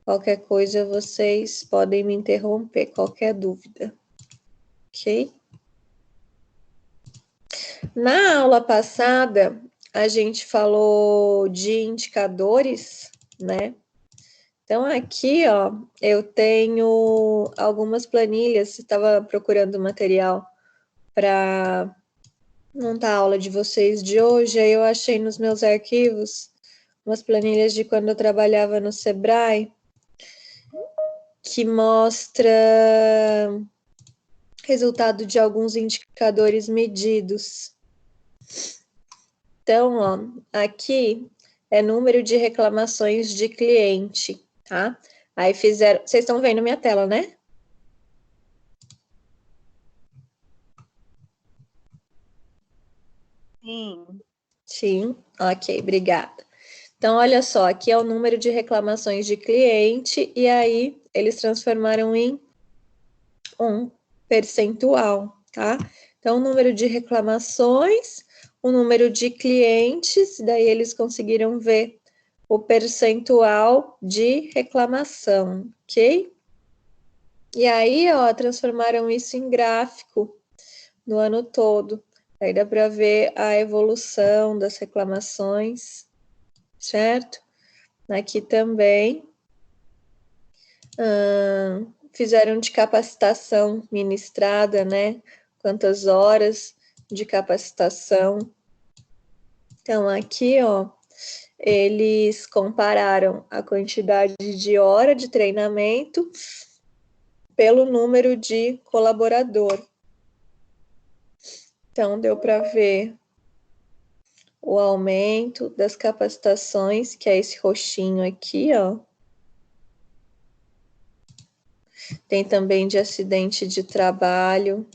Qualquer coisa, vocês podem me interromper, qualquer dúvida. Ok? Na aula passada, a gente falou de indicadores, né? Então, aqui, ó, eu tenho algumas planilhas. Você estava procurando material para montar a aula de vocês de hoje, aí eu achei nos meus arquivos umas planilhas de quando eu trabalhava no Sebrae, que mostra resultado de alguns indicadores medidos. Então, ó, aqui é número de reclamações de cliente, tá? Aí fizeram... Vocês estão vendo minha tela, né? Sim. Sim, ok, obrigada. Então, olha só, aqui é o número de reclamações de cliente, e aí eles transformaram em um percentual, tá? Então, o número de reclamações, o número de clientes, daí eles conseguiram ver o percentual de reclamação, ok? E aí, ó, transformaram isso em gráfico no ano todo. Aí dá para ver a evolução das reclamações, certo? Aqui também fizeram de capacitação ministrada, né? Quantas horas de capacitação. Então, aqui, ó, eles compararam a quantidade de hora de treinamento pelo número de colaborador. Então, deu para ver o aumento das capacitações, que é esse roxinho aqui, ó. Tem também de acidente de trabalho,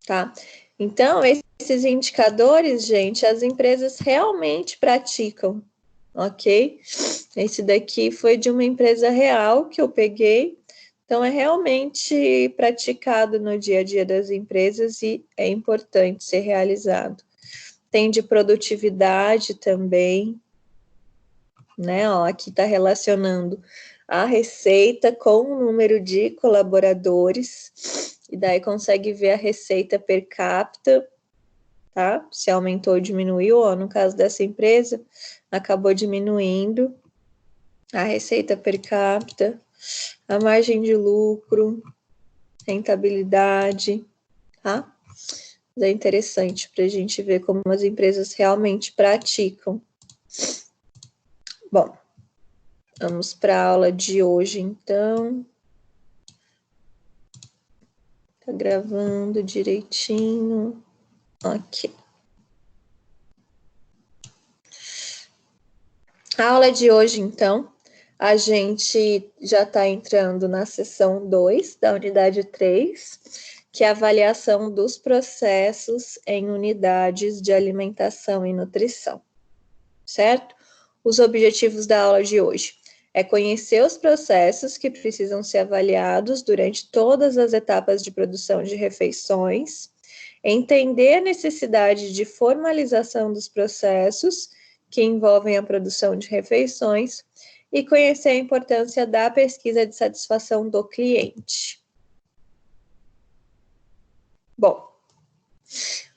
tá? Então, esses indicadores, gente, as empresas realmente praticam, ok? Esse daqui foi de uma empresa real que eu peguei, então é realmente praticado no dia a dia das empresas e é importante ser realizado. Tem de produtividade também, né? Ó, aqui está relacionando a receita com o número de colaboradores, e daí consegue ver a receita per capita, tá? Se aumentou ou diminuiu, ó, no caso dessa empresa, acabou diminuindo a receita per capita, a margem de lucro, rentabilidade, tá? É interessante para a gente ver como as empresas realmente praticam. Bom, vamos para a aula de hoje, então. Tá gravando direitinho. Ok. A aula de hoje, então, a gente já está entrando na sessão 2 da unidade 3, que é a avaliação dos processos em unidades de alimentação e nutrição, certo? Os objetivos da aula de hoje é conhecer os processos que precisam ser avaliados durante todas as etapas de produção de refeições, entender a necessidade de formalização dos processos que envolvem a produção de refeições e conhecer a importância da pesquisa de satisfação do cliente. Bom,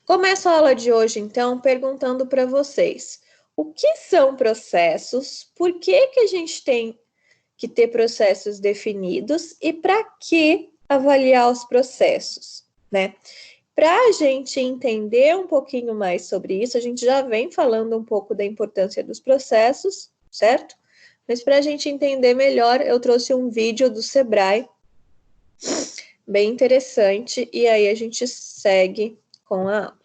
começo a aula de hoje, então, perguntando para vocês: o que são processos? Por que a gente tem que ter processos definidos? E para que avaliar os processos, né? Para a gente entender um pouquinho mais sobre isso, a gente já vem falando um pouco da importância dos processos, certo? Mas para a gente entender melhor, eu trouxe um vídeo do Sebrae, bem interessante, e aí a gente segue com a aula.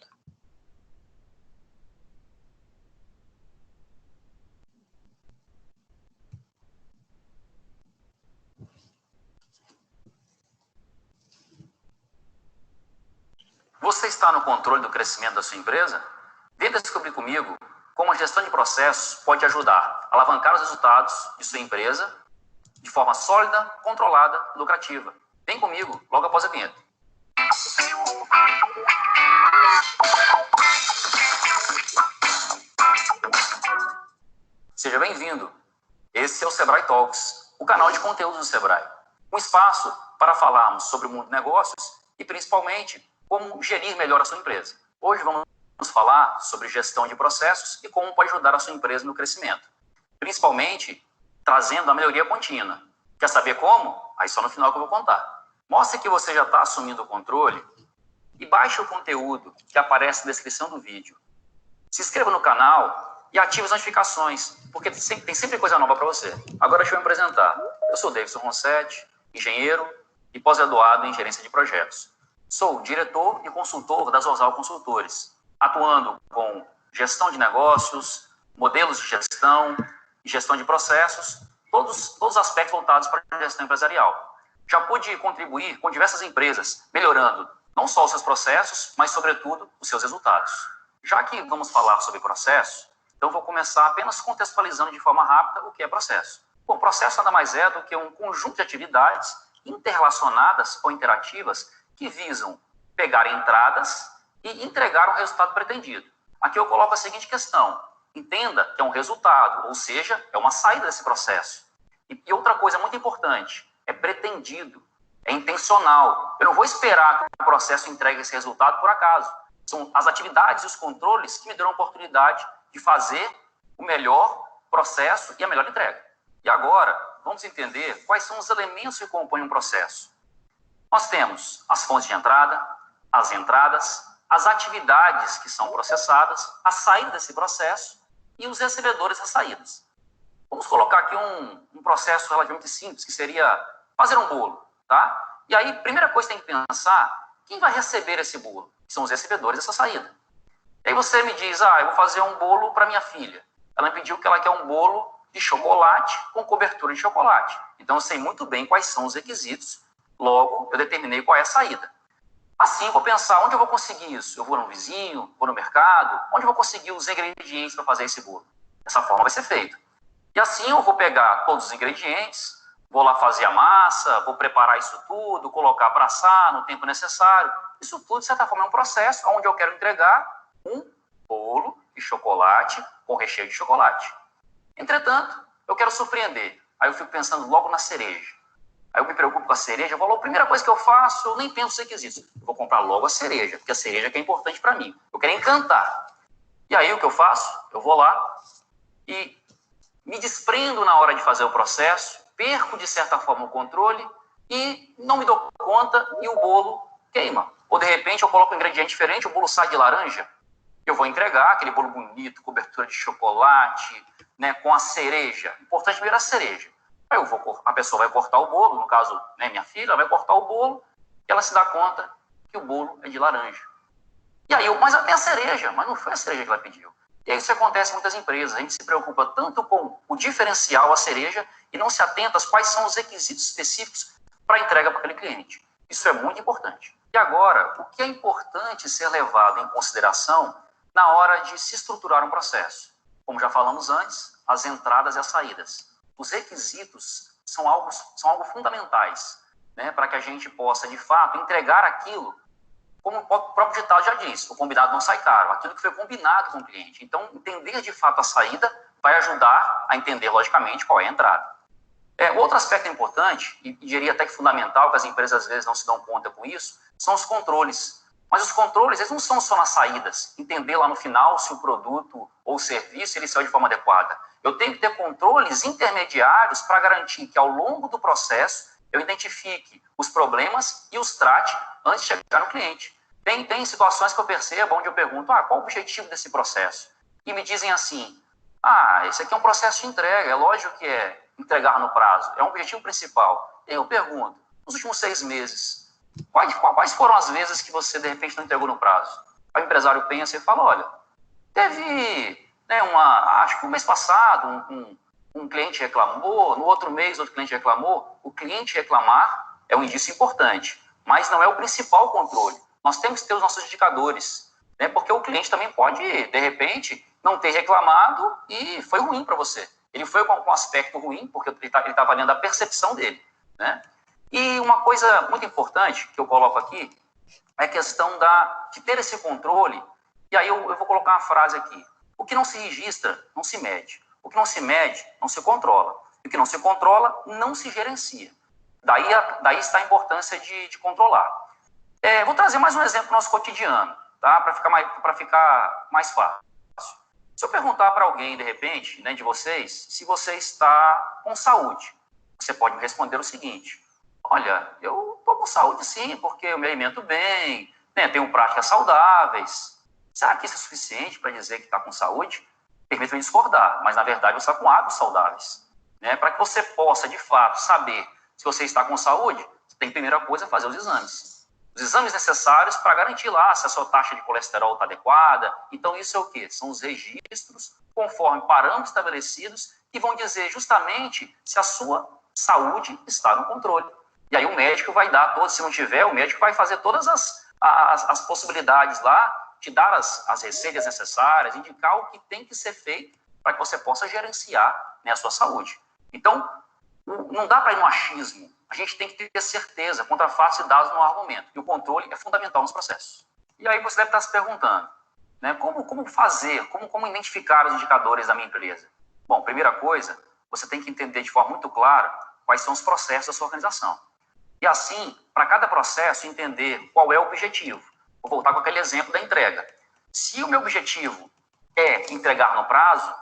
Você está no controle do crescimento da sua empresa? Venha descobrir comigo como a gestão de processos pode ajudar a alavancar os resultados de sua empresa de forma sólida, controlada e lucrativa. Vem comigo logo após a vinheta. Seja bem-vindo. Esse é o Sebrae Talks, o canal de conteúdo do Sebrae. Um espaço para falarmos sobre o mundo de negócios e, principalmente, como gerir melhor a sua empresa. Hoje vamos falar sobre gestão de processos e como pode ajudar a sua empresa no crescimento. Principalmente, trazendo a melhoria contínua. Quer saber como? Aí só no final que eu vou contar. Mostre que você já está assumindo o controle e baixe o conteúdo que aparece na descrição do vídeo. Se inscreva no canal e ative as notificações, porque tem sempre coisa nova para você. Agora deixa eu me apresentar. Eu sou Davidson Ronsetti, engenheiro e pós-graduado em gerência de projetos. Sou diretor e consultor da Zorzal Consultores, atuando com gestão de negócios, modelos de gestão e gestão de processos, todos os aspectos voltados para a gestão empresarial. Já pude contribuir com diversas empresas, melhorando não só os seus processos, mas, sobretudo, os seus resultados. Já que vamos falar sobre processo, então vou começar apenas contextualizando de forma rápida o que é processo. Bom, processo nada mais é do que um conjunto de atividades interrelacionadas ou interativas que visam pegar entradas e entregar o resultado pretendido. Aqui eu coloco a seguinte questão: entenda que é um resultado, ou seja, é uma saída desse processo. E outra coisa muito importante, é pretendido, é intencional. Eu não vou esperar que o processo entregue esse resultado por acaso. São as atividades e os controles que me dão a oportunidade de fazer o melhor processo e a melhor entrega. E agora, vamos entender quais são os elementos que compõem um processo. Nós temos as fontes de entrada, as entradas, as atividades que são processadas, a saída desse processo e os recebedores das saídas. Vamos colocar aqui um processo relativamente simples, que seria fazer um bolo, tá? E aí, primeira coisa que tem que pensar, quem vai receber esse bolo? São os recebedores dessa saída. E aí você me diz, eu vou fazer um bolo para minha filha. Ela me pediu que ela quer um bolo de chocolate com cobertura de chocolate. Então, eu sei muito bem quais são os requisitos, logo, eu determinei qual é a saída. Assim, eu vou pensar, onde eu vou conseguir isso? Eu vou no vizinho, vou no mercado, onde eu vou conseguir os ingredientes para fazer esse bolo? Dessa forma vai ser feito. E assim eu vou pegar todos os ingredientes, vou lá fazer a massa, vou preparar isso tudo, colocar para assar no tempo necessário. Isso tudo, de certa forma, é um processo onde eu quero entregar um bolo de chocolate com recheio de chocolate. Entretanto, eu quero surpreender. Aí eu fico pensando logo na cereja. Aí eu me preocupo com a cereja, eu vou logo, a primeira coisa que eu faço, eu nem penso nos requisitos. Eu vou comprar logo a cereja, porque a cereja que é importante para mim. Eu quero encantar. E aí o que eu faço? Eu vou lá e me desprendo na hora de fazer o processo, perco de certa forma o controle e não me dou conta e o bolo queima. Ou de repente eu coloco um ingrediente diferente, o bolo sai de laranja. Eu vou entregar aquele bolo bonito, cobertura de chocolate, né, com a cereja. Importante ver a cereja. Aí a pessoa vai cortar o bolo, no caso, né, minha filha, vai cortar o bolo e ela se dá conta que o bolo é de laranja. E aí, mas ela tem a cereja, mas não foi a cereja que ela pediu. E aí isso acontece em muitas empresas. A gente se preocupa tanto com o diferencial, a cereja, e não se atenta a quais são os requisitos específicos para a entrega para aquele cliente. Isso é muito importante. E agora, o que é importante ser levado em consideração na hora de se estruturar um processo? Como já falamos antes, as entradas e as saídas. Os requisitos são algo fundamentais, né, para que a gente possa, de fato, entregar aquilo, como o próprio ditado já diz, o combinado não sai caro, aquilo que foi combinado com o cliente. Então, entender de fato a saída vai ajudar a entender, logicamente, qual é a entrada. Outro aspecto importante, e diria até que fundamental, que as empresas às vezes não se dão conta com isso, são os controles. Mas os controles, eles não são só nas saídas, entender lá no final se o produto ou o serviço ele saiu de forma adequada. Eu tenho que ter controles intermediários para garantir que ao longo do processo eu identifique os problemas e os trate antes de chegar no cliente. Tem situações que eu percebo onde eu pergunto, qual o objetivo desse processo? E me dizem assim, esse aqui é um processo de entrega, é lógico que é entregar no prazo, é um objetivo principal. E eu pergunto, nos últimos 6 meses, quais foram as vezes que você, de repente, não entregou no prazo? Aí o empresário pensa e fala, olha, teve, né, acho que no mês passado, um cliente reclamou, no outro mês outro cliente reclamou. O cliente reclamar é um indício importante, mas não é o principal controle. Nós temos que ter os nossos indicadores, né, porque o cliente também pode, de repente, não ter reclamado e foi ruim para você. Ele foi com um aspecto ruim, porque ele está avaliando a percepção dele, né? E uma coisa muito importante que eu coloco aqui é a questão de ter esse controle. E aí eu vou colocar uma frase aqui. O que não se registra, não se mede. O que não se mede, não se controla. E o que não se controla, não se gerencia. Daí está a importância de controlar. Vou trazer mais um exemplo do nosso cotidiano, tá? Para ficar mais fácil. Se eu perguntar para alguém, de repente, né, de vocês, se você está com saúde, você pode me responder o seguinte: olha, eu estou com saúde sim, porque eu me alimento bem, né, tenho práticas saudáveis. Será que isso é suficiente para dizer que está com saúde? Permita-me discordar, mas na verdade você está com hábitos saudáveis. Né? Para que você possa, de fato, saber se você está com saúde, você tem, primeira coisa, fazer os exames. Os exames necessários para garantir lá se a sua taxa de colesterol está adequada. Então, isso é o quê? São os registros, conforme parâmetros estabelecidos, que vão dizer justamente se a sua saúde está no controle. E aí o médico vai dar todos, se não tiver, o médico vai fazer todas as possibilidades lá, te dar as receitas necessárias, indicar o que tem que ser feito para que você possa gerenciar, né, a sua saúde. Então, não dá para ir no achismo. A gente tem que ter certeza, contrafatos e dados no argumento. E o controle é fundamental nos processos. E aí você deve estar se perguntando, né, como fazer, como identificar os indicadores da minha empresa? Bom, primeira coisa, você tem que entender de forma muito clara quais são os processos da sua organização. E assim, para cada processo, entender qual é o objetivo. Vou voltar com aquele exemplo da entrega. Se o meu objetivo é entregar no prazo,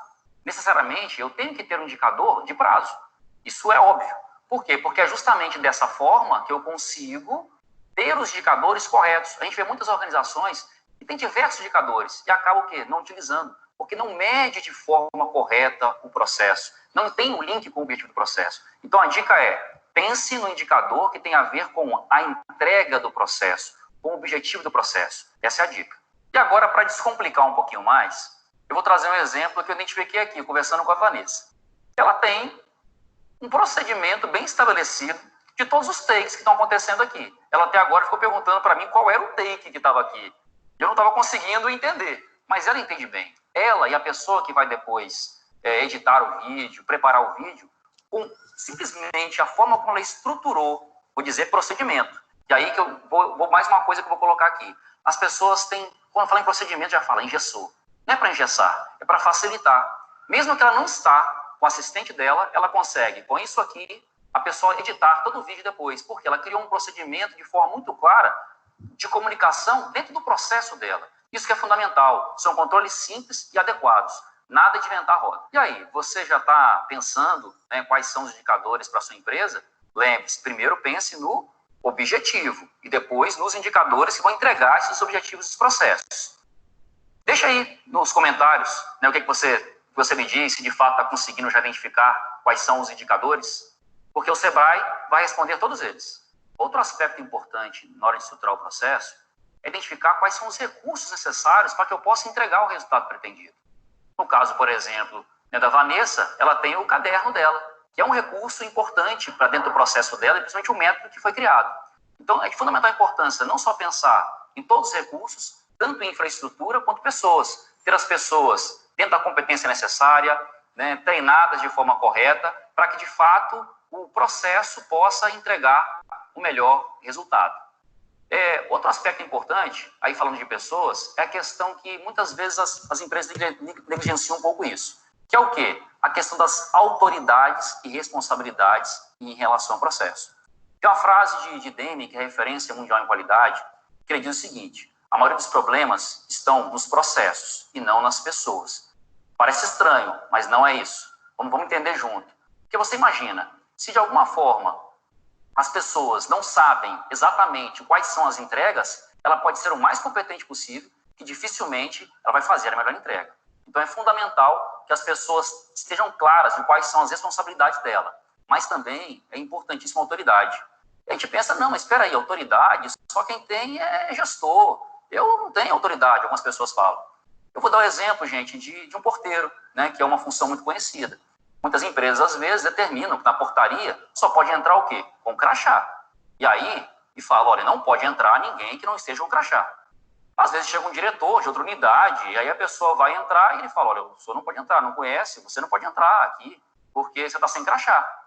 necessariamente eu tenho que ter um indicador de prazo. Isso é óbvio. Por quê? Porque é justamente dessa forma que eu consigo ter os indicadores corretos. A gente vê muitas organizações que têm diversos indicadores e acabam o quê? Não utilizando, porque não mede de forma correta o processo. Não tem um link com o objetivo do processo. Então, a dica é: pense no indicador que tem a ver com a entrega do processo, com o objetivo do processo. Essa é a dica. E agora, para descomplicar um pouquinho mais, eu vou trazer um exemplo que eu identifiquei aqui, conversando com a Vanessa. Ela tem um procedimento bem estabelecido de todos os takes que estão acontecendo aqui. Ela até agora ficou perguntando para mim qual era o take que estava aqui. Eu não estava conseguindo entender, mas ela entende bem. Ela e a pessoa que vai depois editar o vídeo, preparar o vídeo, com simplesmente a forma como ela estruturou, vou dizer procedimento. E aí que eu vou mais uma coisa que eu vou colocar aqui. As pessoas têm, quando falam em procedimento, já fala engessou. Não é para engessar, é para facilitar. Mesmo que ela não está com o assistente dela, ela consegue, com isso aqui, a pessoa editar todo o vídeo depois, porque ela criou um procedimento de forma muito clara de comunicação dentro do processo dela. Isso que é fundamental, são controles simples e adequados, nada de inventar roda. E aí, você já está pensando, né, quais são os indicadores para a sua empresa? Lembre-se, primeiro pense no objetivo e depois nos indicadores que vão entregar esses objetivos dos processos. Deixa aí nos comentários, né, o que você me diz, se de fato está conseguindo já identificar quais são os indicadores, porque o Sebrae vai responder todos eles. Outro aspecto importante na hora de estruturar o processo é identificar quais são os recursos necessários para que eu possa entregar o resultado pretendido. No caso, por exemplo, né, da Vanessa, ela tem o caderno dela, que é um recurso importante para dentro do processo dela, e principalmente o método que foi criado. Então, é de fundamental importância não só pensar em todos os recursos, tanto em infraestrutura quanto pessoas. Ter as pessoas dentro da competência necessária, né, treinadas de forma correta, para que, de fato, o processo possa entregar o melhor resultado. Outro aspecto importante, aí falando de pessoas, é a questão que muitas vezes as empresas negligenciam um pouco isso, que é o quê? A questão das autoridades e responsabilidades em relação ao processo. Tem uma frase de Deming, que é referência mundial em qualidade, que ele diz o seguinte: a maioria dos problemas estão nos processos e não nas pessoas. Parece estranho, mas não é isso. Vamos entender junto. Porque você imagina, se de alguma forma as pessoas não sabem exatamente quais são as entregas, ela pode ser o mais competente possível, que dificilmente ela vai fazer a melhor entrega. Então é fundamental que as pessoas estejam claras de quais são as responsabilidades dela, mas também é importantíssima a autoridade. E a gente pensa, não, mas espera aí, autoridade, só quem tem é gestor. Eu não tenho autoridade, algumas pessoas falam. Eu vou dar um exemplo, gente, de um porteiro, né, que é uma função muito conhecida. Muitas empresas, às vezes, determinam que na portaria só pode entrar o quê? Com crachá. E aí, falam, olha, não pode entrar ninguém que não esteja com crachá. Às vezes chega um diretor de outra unidade, e aí a pessoa vai entrar e ele fala, olha, o senhor não pode entrar, não conhece, você não pode entrar aqui, porque você está sem crachá.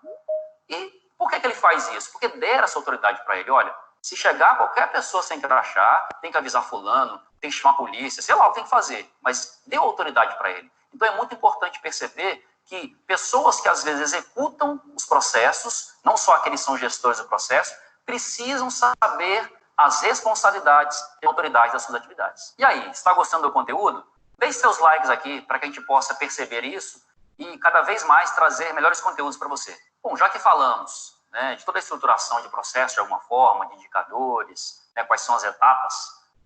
E por que ele faz isso? Porque deram essa autoridade para ele, olha, se chegar qualquer pessoa sem crachá, tem que avisar fulano, tem que chamar a polícia, sei lá o que tem que fazer, mas deu autoridade para ele. Então é muito importante perceber que pessoas que às vezes executam os processos, não só aqueles que são gestores do processo, precisam saber as responsabilidades e autoridades das suas atividades. E aí, está gostando do conteúdo? Deixe seus likes aqui para que a gente possa perceber isso e cada vez mais trazer melhores conteúdos para você. Bom, já que falamos, né, de toda a estruturação de processo de alguma forma, de indicadores, né, quais são as etapas,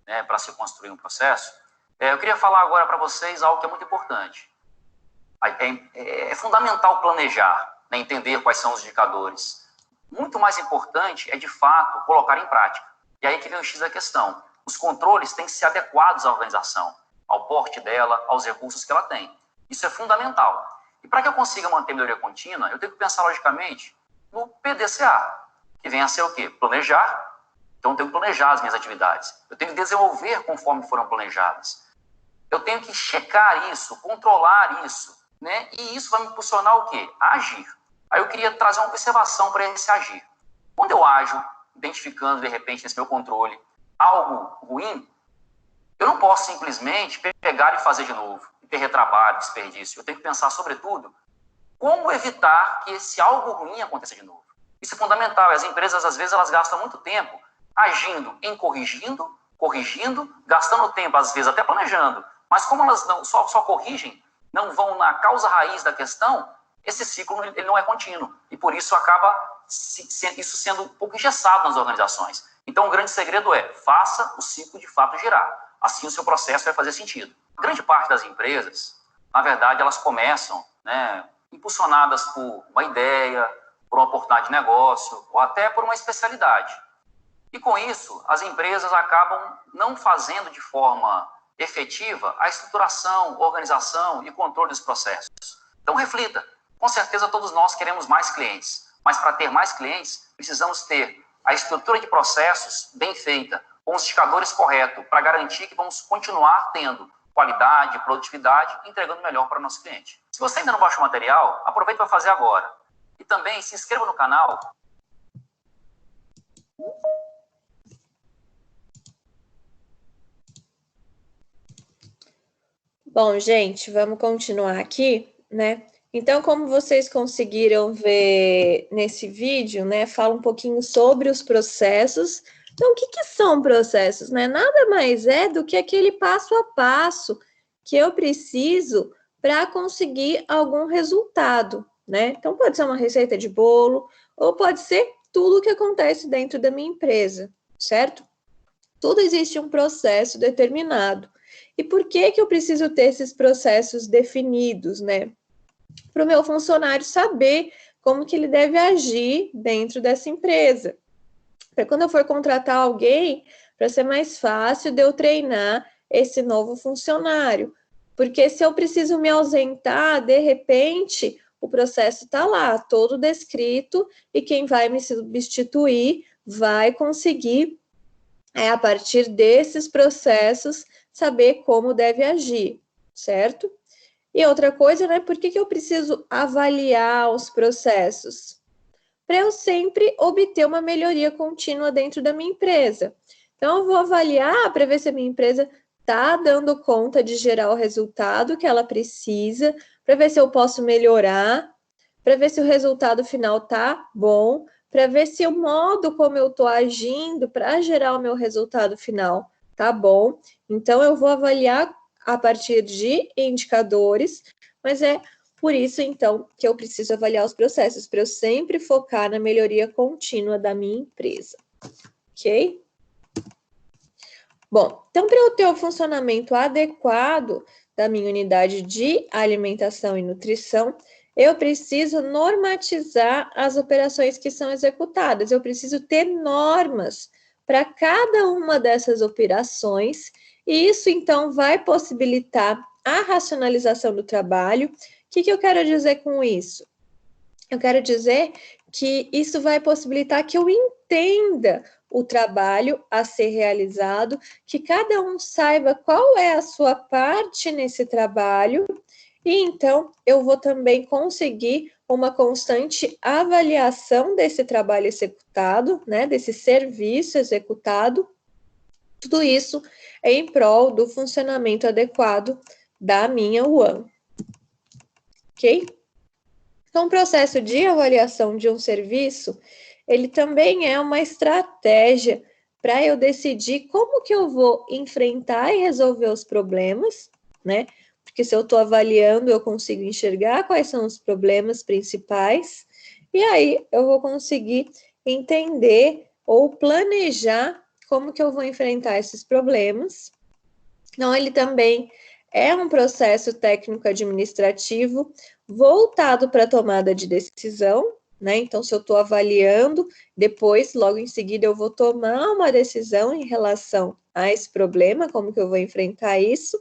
né, para se construir um processo, eu queria falar agora para vocês algo que é muito importante. É fundamental planejar, né, entender quais são os indicadores. Muito mais importante é, de fato, colocar em prática. E aí que vem o X da questão. Os controles têm que ser adequados à organização, ao porte dela, aos recursos que ela tem. Isso é fundamental. E para que eu consiga manter melhoria contínua, eu tenho que pensar logicamente no PDCA, que vem a ser o quê? Planejar. Então, eu tenho que planejar as minhas atividades. Eu tenho que desenvolver conforme foram planejadas. Eu tenho que checar isso, controlar isso, né? E isso vai me impulsionar o quê? A agir. Aí eu queria trazer uma observação para esse agir. Quando eu ajo, identificando, de repente, nesse meu controle, algo ruim, eu não posso simplesmente pegar e fazer de novo, e ter retrabalho, desperdício. Eu tenho que pensar, sobretudo, como evitar que esse algo ruim aconteça de novo. Isso é fundamental. As empresas, às vezes, elas gastam muito tempo agindo em corrigindo, gastando tempo, às vezes, até planejando. Mas como elas não, só corrigem, não vão na causa raiz da questão, esse ciclo ele não é contínuo. E por isso acaba isso sendo um pouco engessado nas organizações. Então, o grande segredo é, faça o ciclo de fato girar. Assim, o seu processo vai fazer sentido. A grande parte das empresas, na verdade, elas começam, né, impulsionadas por uma ideia, por uma oportunidade de negócio, ou até por uma especialidade. E com isso, as empresas acabam não fazendo de forma efetiva a estruturação, organização e controle dos processos. Então, reflita. Com certeza, todos nós queremos mais clientes. Mas para ter mais clientes, precisamos ter a estrutura de processos bem feita, com os indicadores corretos, para garantir que vamos continuar tendo qualidade, produtividade, entregando melhor para o nosso cliente. Se você ainda não baixou o material, aproveite para fazer agora. E também se inscreva no canal. Bom, gente, vamos continuar aqui, né? Então, como vocês conseguiram ver nesse vídeo, né, fala um pouquinho sobre os processos. Então, o que são processos, né? Nada mais é do que aquele passo a passo que eu preciso para conseguir algum resultado, né? Então, pode ser uma receita de bolo, ou pode ser tudo o que acontece dentro da minha empresa, certo? Tudo existe um processo determinado. E por que eu preciso ter esses processos definidos, né? Para o meu funcionário saber como que ele deve agir dentro dessa empresa. Para quando eu for contratar alguém, para ser mais fácil de eu treinar esse novo funcionário. Porque se eu preciso me ausentar, de repente, o processo está lá, todo descrito, e quem vai me substituir vai conseguir, a partir desses processos, saber como deve agir, certo? E outra coisa, né? Por que eu preciso avaliar os processos? Para eu sempre obter uma melhoria contínua dentro da minha empresa. Então, eu vou avaliar para ver se a minha empresa está dando conta de gerar o resultado que ela precisa, para ver se eu posso melhorar, para ver se o resultado final está bom, para ver se o modo como eu estou agindo para gerar o meu resultado final tá bom. Então, eu vou avaliar a partir de indicadores, mas é por isso, então, que eu preciso avaliar os processos, para eu sempre focar na melhoria contínua da minha empresa, ok? Bom, então, para eu ter o funcionamento adequado da minha unidade de alimentação e nutrição, eu preciso normatizar as operações que são executadas, eu preciso ter normas para cada uma dessas operações, e isso, então, vai possibilitar a racionalização do trabalho. O que eu quero dizer com isso? Eu quero dizer que isso vai possibilitar que eu entenda o trabalho a ser realizado, que cada um saiba qual é a sua parte nesse trabalho, e então eu vou também conseguir uma constante avaliação desse trabalho executado, né, desse serviço executado, tudo isso em prol do funcionamento adequado da minha UAM. Ok? Então, o processo de avaliação de um serviço, ele também é uma estratégia para eu decidir como que eu vou enfrentar e resolver os problemas, né? Porque se eu estou avaliando, eu consigo enxergar quais são os problemas principais, e aí eu vou conseguir entender ou planejar como que eu vou enfrentar esses problemas. Então, ele também é um processo técnico-administrativo voltado para a tomada de decisão, né? Então, se eu estou avaliando, depois, logo em seguida, eu vou tomar uma decisão em relação a esse problema, como que eu vou enfrentar isso.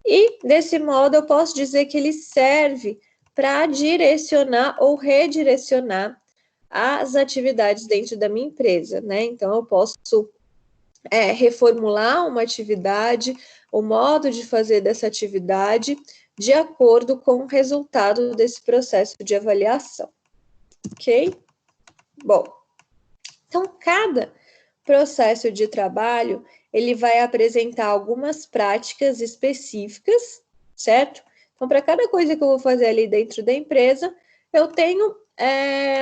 E, desse modo, eu posso dizer que ele serve para direcionar ou redirecionar as atividades dentro da minha empresa, né? Então, eu posso reformular uma atividade, o modo de fazer dessa atividade, de acordo com o resultado desse processo de avaliação, ok? Bom, então, cada processo de trabalho, ele vai apresentar algumas práticas específicas, certo? Então, para cada coisa que eu vou fazer ali dentro da empresa, eu tenho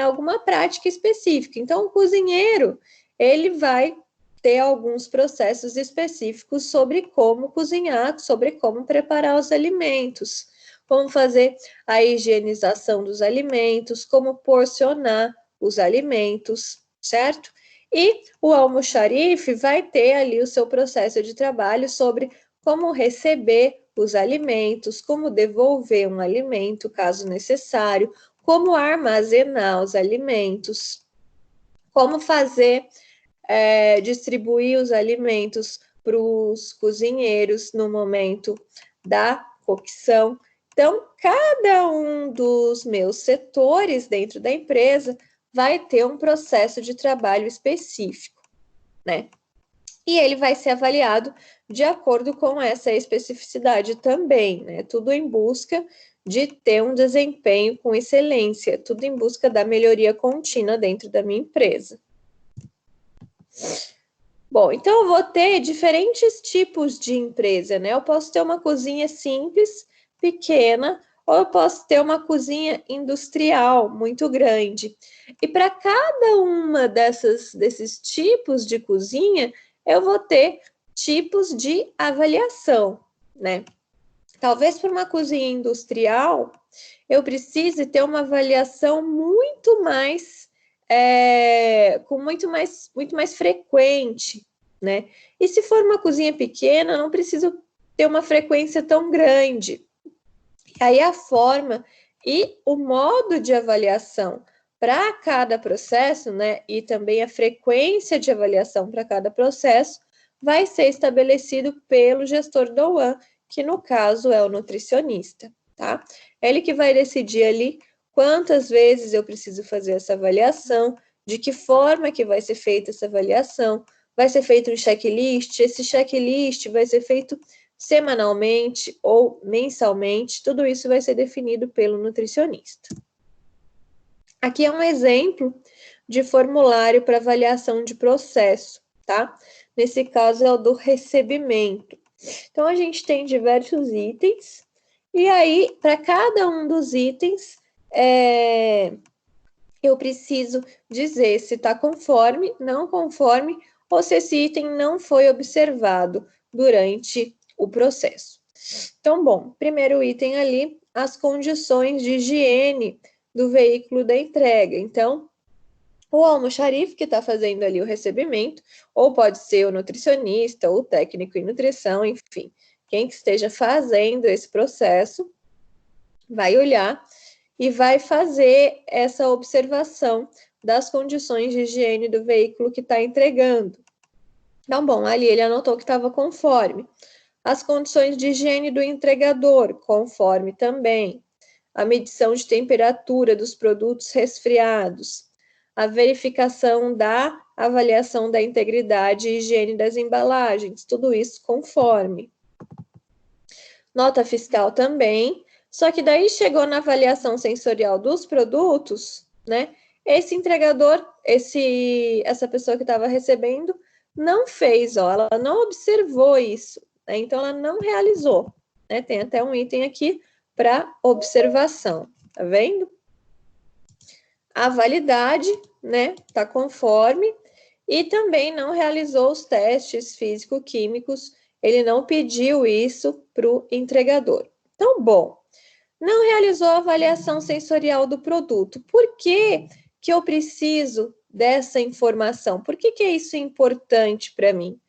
alguma prática específica. Então, o cozinheiro, ele vai ter alguns processos específicos sobre como cozinhar, sobre como preparar os alimentos, como fazer a higienização dos alimentos, como porcionar os alimentos, certo? E o almoxarife vai ter ali o seu processo de trabalho sobre como receber os alimentos, como devolver um alimento, caso necessário, como armazenar os alimentos, como fazer distribuir os alimentos para os cozinheiros no momento da cocção. Então, cada um dos meus setores dentro da empresa vai ter um processo de trabalho específico, né? E ele vai ser avaliado de acordo com essa especificidade também, né? Tudo em busca de ter um desempenho com excelência, tudo em busca da melhoria contínua dentro da minha empresa. Bom, então eu vou ter diferentes tipos de empresa, né? Eu posso ter uma cozinha simples, pequena, ou eu posso ter uma cozinha industrial muito grande. E para cada uma desses tipos de cozinha, eu vou ter tipos de avaliação, né? Talvez para uma cozinha industrial, eu precise ter uma avaliação muito mais muito mais frequente, né? E se for uma cozinha pequena, não preciso ter uma frequência tão grande. E aí a forma e o modo de avaliação para cada processo, né? E também a frequência de avaliação para cada processo vai ser estabelecido pelo gestor do ONE, que no caso é o nutricionista, tá? Ele que vai decidir ali quantas vezes eu preciso fazer essa avaliação, de que forma que vai ser feita essa avaliação, vai ser feito um checklist, esse checklist vai ser feito semanalmente ou mensalmente, tudo isso vai ser definido pelo nutricionista. Aqui é um exemplo de formulário para avaliação de processo, tá? Nesse caso é o do recebimento. Então, a gente tem diversos itens, e aí, para cada um dos itens, eu preciso dizer se está conforme, não conforme, ou se esse item não foi observado durante o processo. Então, bom, primeiro item ali, as condições de higiene do veículo da entrega. Então, o almoxarife que está fazendo ali o recebimento, ou pode ser o nutricionista, ou o técnico em nutrição, enfim, quem que esteja fazendo esse processo, vai olhar e vai fazer essa observação das condições de higiene do veículo que está entregando. Então, bom, ali ele anotou que estava conforme. As condições de higiene do entregador, conforme também. A medição de temperatura dos produtos resfriados. A verificação da avaliação da integridade e higiene das embalagens, tudo isso conforme. Nota fiscal também, só que daí chegou na avaliação sensorial dos produtos, né? Esse entregador, essa pessoa que estava recebendo, não fez, ela não observou isso, né? Então ela não realizou, né? Tem até um item aqui para observação, tá vendo? a validade, né, está conforme, e também não realizou os testes físico-químicos, ele não pediu isso para o entregador. Então, bom, não realizou a avaliação sensorial do produto. Por que que eu preciso dessa informação? Por que que é isso importante para mim?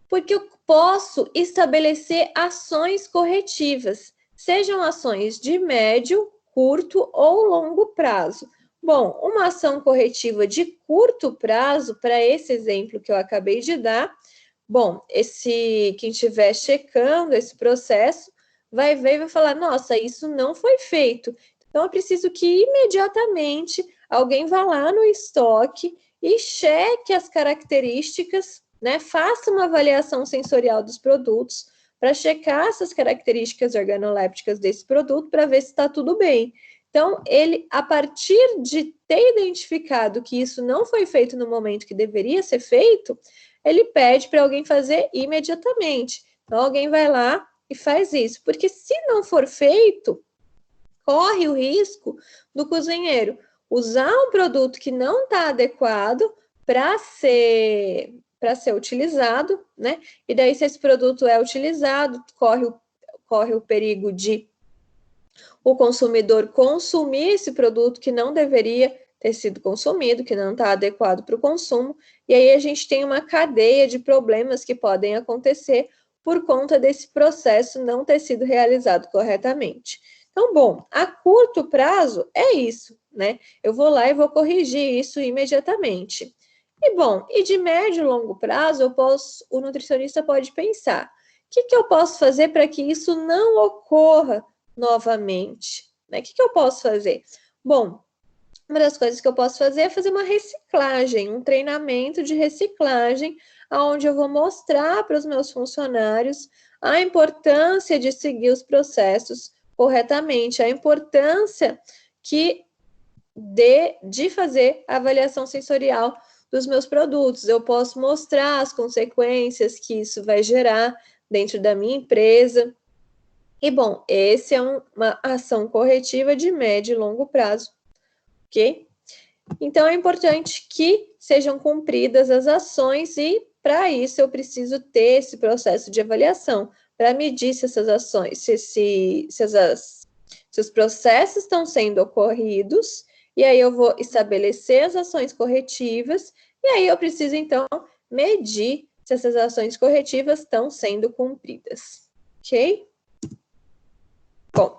Porque eu posso estabelecer ações corretivas, sejam ações de médio, curto ou longo prazo. Bom, uma ação corretiva de curto prazo, para esse exemplo que eu acabei de dar, bom, quem estiver checando esse processo vai ver e vai falar, nossa, isso não foi feito. Então, eu preciso que imediatamente alguém vá lá no estoque e cheque as características, né? Faça uma avaliação sensorial dos produtos para checar essas características organolépticas desse produto para ver se está tudo bem. Então, ele, a partir de ter identificado que isso não foi feito no momento que deveria ser feito, ele pede para alguém fazer imediatamente. Então, alguém vai lá e faz isso. Porque se não for feito, corre o risco do cozinheiro usar um produto que não está adequado para ser utilizado, né? E daí, se esse produto é utilizado, corre o perigo de o consumidor consumir esse produto que não deveria ter sido consumido, que não está adequado para o consumo, e aí a gente tem uma cadeia de problemas que podem acontecer por conta desse processo não ter sido realizado corretamente. Então, bom, a curto prazo é isso, né? Eu vou lá e vou corrigir isso imediatamente. E bom, e de médio e longo prazo, o nutricionista pode pensar: o que eu posso fazer para que isso não ocorra novamente, né? O que eu posso fazer? Bom, uma das coisas que eu posso fazer é fazer uma reciclagem, um treinamento de reciclagem, onde eu vou mostrar para os meus funcionários a importância de seguir os processos corretamente, a importância de fazer a avaliação sensorial dos meus produtos. Eu posso mostrar as consequências que isso vai gerar dentro da minha empresa. E, bom, esse é uma ação corretiva de médio e longo prazo, ok? Então, é importante que sejam cumpridas as ações e, para isso, eu preciso ter esse processo de avaliação para medir se essas ações, se os processos estão sendo ocorridos, e aí eu vou estabelecer as ações corretivas, e aí eu preciso, então, medir se essas ações corretivas estão sendo cumpridas, ok? Bom,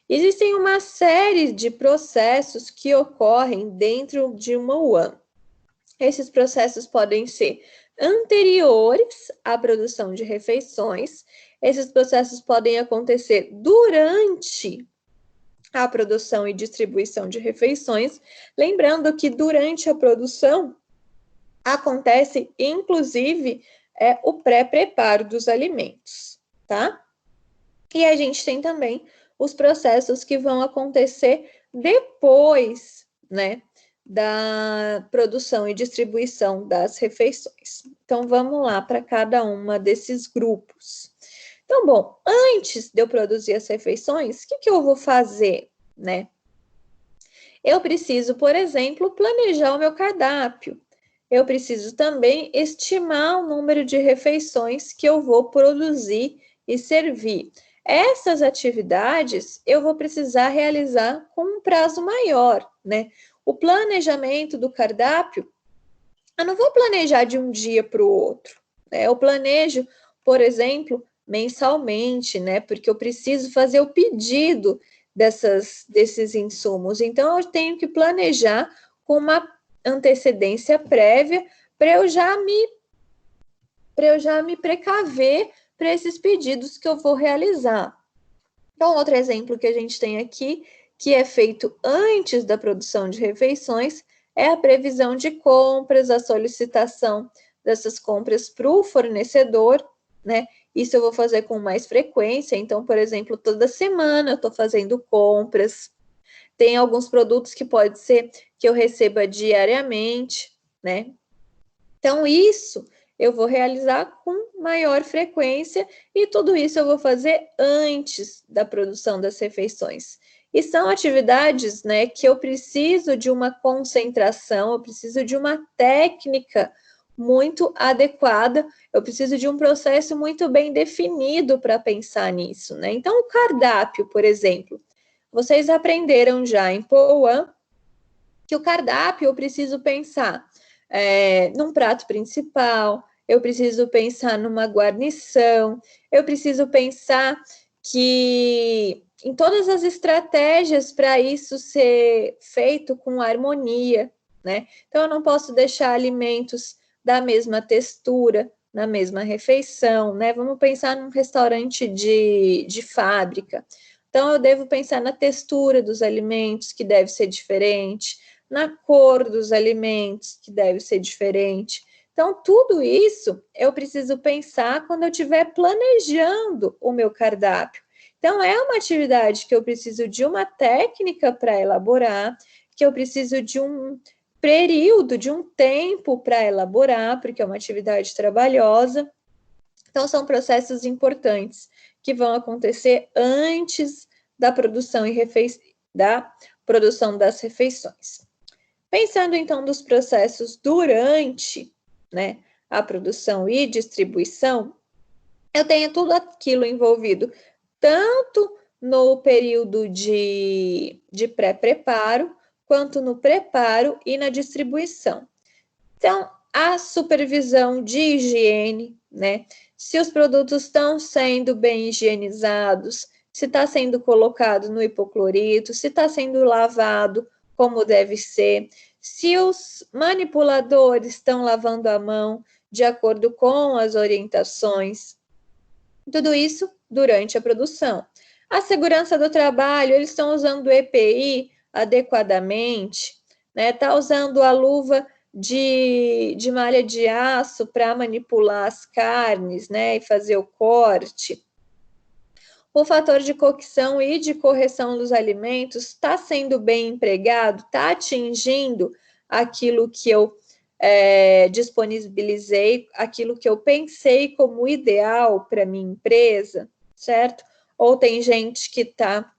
existem uma série de processos que ocorrem dentro de uma UAM. Esses processos podem ser anteriores à produção de refeições, esses processos podem acontecer durante a produção e distribuição de refeições, lembrando que durante a produção acontece, inclusive, o pré-preparo dos alimentos, tá? E a gente tem também os processos que vão acontecer depois, né, da produção e distribuição das refeições. Então, vamos lá para cada uma desses grupos. Então, bom, antes de eu produzir as refeições, o que eu vou fazer, né? Eu preciso, por exemplo, planejar o meu cardápio. Eu preciso também estimar o número de refeições que eu vou produzir e servir. Essas atividades eu vou precisar realizar com um prazo maior, né? O planejamento do cardápio, eu não vou planejar de um dia para o outro, né? Eu planejo, por exemplo, mensalmente, né? Porque eu preciso fazer o pedido desses insumos. Então, eu tenho que planejar com uma antecedência prévia para eu já me precaver para esses pedidos que eu vou realizar. Então, outro exemplo que a gente tem aqui, que é feito antes da produção de refeições, é a previsão de compras, a solicitação dessas compras para o fornecedor, né? Isso eu vou fazer com mais frequência. Então, por exemplo, toda semana eu estou fazendo compras. Tem alguns produtos que pode ser que eu receba diariamente, né? Então, isso eu vou realizar com maior frequência e tudo isso eu vou fazer antes da produção das refeições. E são atividades, né, que eu preciso de uma concentração, eu preciso de uma técnica muito adequada, eu preciso de um processo muito bem definido para pensar nisso, né? Então, o cardápio, por exemplo, vocês aprenderam já em POAM que o cardápio eu preciso pensar num prato principal, eu preciso pensar numa guarnição, eu preciso pensar que em todas as estratégias para isso ser feito com harmonia, né? Então, eu não posso deixar alimentos da mesma textura, na mesma refeição, né? Vamos pensar num restaurante de fábrica. Então, eu devo pensar na textura dos alimentos, que deve ser diferente, na cor dos alimentos, que deve ser diferente. Então, tudo isso eu preciso pensar quando eu estiver planejando o meu cardápio. Então, é uma atividade que eu preciso de uma técnica para elaborar, que eu preciso de um período, de um tempo para elaborar, porque é uma atividade trabalhosa. Então, são processos importantes que vão acontecer antes da produção das refeições. Pensando, então, dos processos durante, né, a produção e distribuição, eu tenho tudo aquilo envolvido, tanto no período de pré-preparo, quanto no preparo e na distribuição. Então, a supervisão de higiene, né? Se os produtos estão sendo bem higienizados, se está sendo colocado no hipoclorito, se está sendo lavado como deve ser, se os manipuladores estão lavando a mão de acordo com as orientações. Tudo isso durante a produção. A segurança do trabalho, eles estão usando o EPI adequadamente, né? Tá usando a luva de malha de aço para manipular as carnes, né? E fazer o corte. O fator de cocção e de correção dos alimentos está sendo bem empregado, está atingindo aquilo que eu disponibilizei, aquilo que eu pensei como ideal para minha empresa, certo? Ou tem gente que está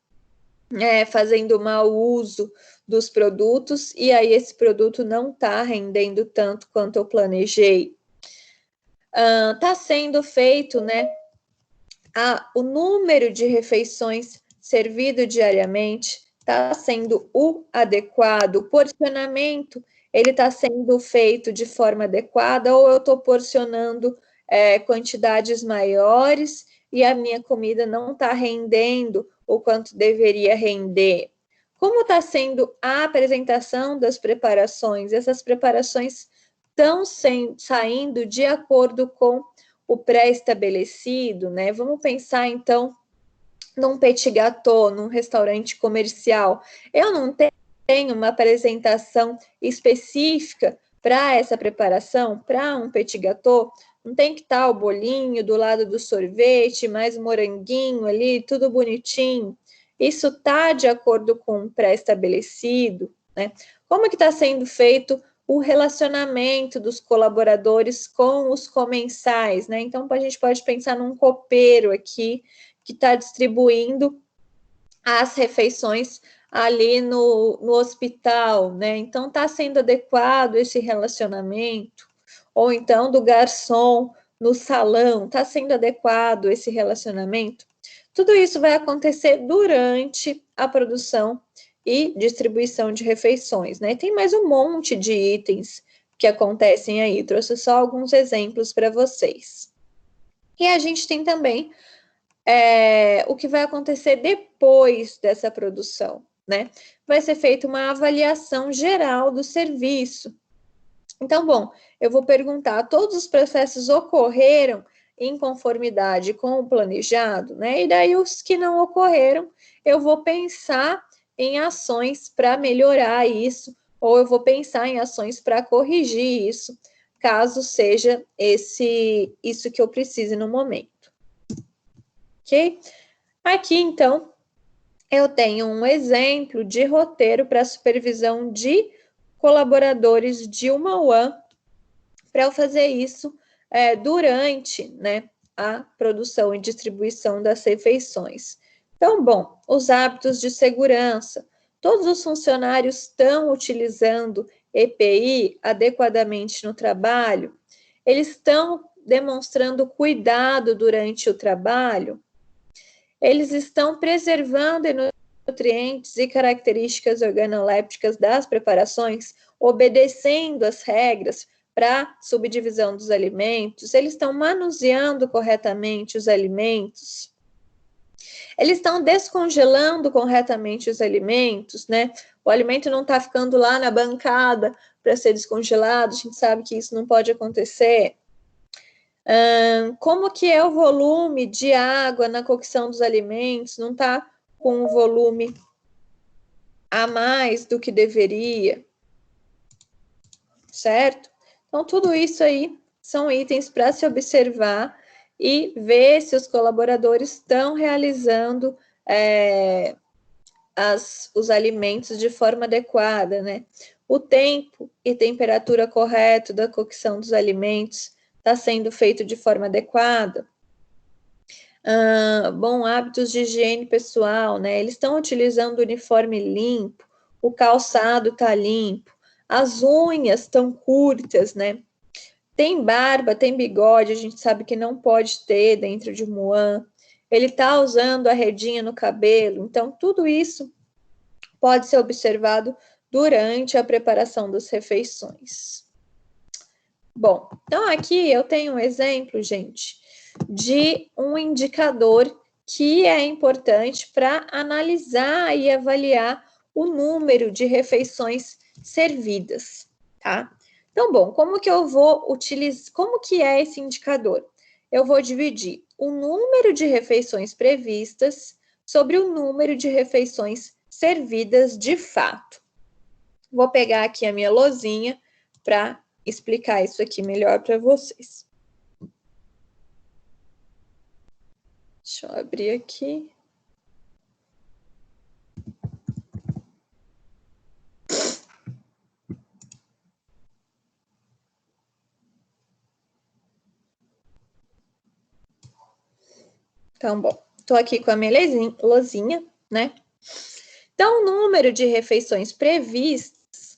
fazendo mau uso dos produtos e aí esse produto não está rendendo tanto quanto eu planejei. Está sendo feito, né? O número de refeições servido diariamente está sendo o adequado, o porcionamento ele está sendo feito de forma adequada ou eu estou porcionando quantidades maiores e a minha comida não está rendendo o quanto deveria render. Como está sendo a apresentação das preparações? Essas preparações estão saindo de acordo com o pré-estabelecido, né? Vamos pensar, então, num petit gâteau, num restaurante comercial. Eu não tenho uma apresentação específica para essa preparação, para um petit gâteau. Não tem que estar o bolinho do lado do sorvete, mais moranguinho ali, tudo bonitinho. Isso está de acordo com o pré-estabelecido, né? Como que está sendo feito o relacionamento dos colaboradores com os comensais, né? Então, a gente pode pensar num copeiro aqui que está distribuindo as refeições ali no hospital, né? Então, está sendo adequado esse relacionamento. Ou então, do garçom no salão, está sendo adequado esse relacionamento. Tudo isso vai acontecer durante a produção e distribuição de refeições, né? Tem mais um monte de itens que acontecem aí, trouxe só alguns exemplos para vocês. E a gente tem também o que vai acontecer depois dessa produção, né? Vai ser feita uma avaliação geral do serviço. Então, bom, eu vou perguntar, todos os processos ocorreram em conformidade com o planejado, né? E daí os que não ocorreram, eu vou pensar em ações para melhorar isso, ou eu vou pensar em ações para corrigir isso, caso seja isso que eu precise no momento. Ok? Aqui, então, eu tenho um exemplo de roteiro para supervisão de colaboradores de uma UAM, para eu fazer isso durante, né, a produção e distribuição das refeições. Então, bom, os hábitos de segurança. Todos os funcionários estão utilizando EPI adequadamente no trabalho? Eles estão demonstrando cuidado durante o trabalho? Eles estão preservando nutrientes e características organolépticas das preparações, obedecendo as regras para subdivisão dos alimentos? Eles estão manuseando corretamente os alimentos? Eles estão descongelando corretamente os alimentos, né? O alimento não está ficando lá na bancada para ser descongelado, a gente sabe que isso não pode acontecer. Como que é o volume de água na cocção dos alimentos? Não está com um volume a mais do que deveria, certo? Então, tudo isso aí são itens para se observar e ver se os colaboradores estão realizando os alimentos de forma adequada, né? O tempo e temperatura correto da cocção dos alimentos está sendo feito de forma adequada. Bom, hábitos de higiene pessoal, né? Eles estão utilizando o uniforme limpo, o calçado está limpo, as unhas estão curtas, né? Tem barba, tem bigode, a gente sabe que não pode ter dentro de um Muam. Ele está usando a redinha no cabelo. Então, tudo isso pode ser observado durante a preparação das refeições. Bom, então aqui eu tenho um exemplo, gente, de um indicador que é importante para analisar e avaliar o número de refeições servidas, tá? Então, bom, como que eu vou utilizar, como que é esse indicador? Eu vou dividir o número de refeições previstas sobre o número de refeições servidas de fato. Vou pegar aqui a minha lousinha para explicar isso aqui melhor para vocês. Deixa eu abrir aqui. Então, bom, estou aqui com a minha lousinha, né? Então, o número de refeições previstas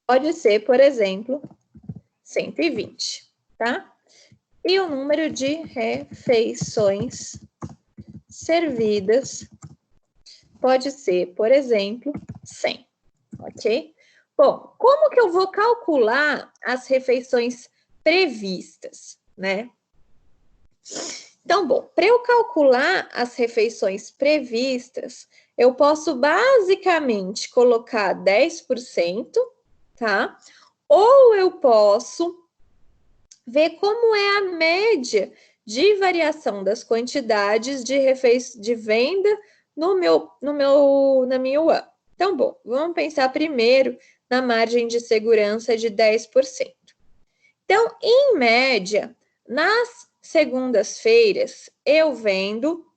pode ser, por exemplo, 120, tá? E o número de refeições servidas pode ser, por exemplo, 100, ok? Bom, como que eu vou calcular as refeições previstas, né? Então, bom, para eu calcular as refeições previstas, eu posso basicamente colocar 10%, tá? Ou eu posso ver como é a média de variação das quantidades de venda na minha UAM. Então, bom, vamos pensar primeiro na margem de segurança de 10%. Então, em média, nas segundas-feiras, eu vendo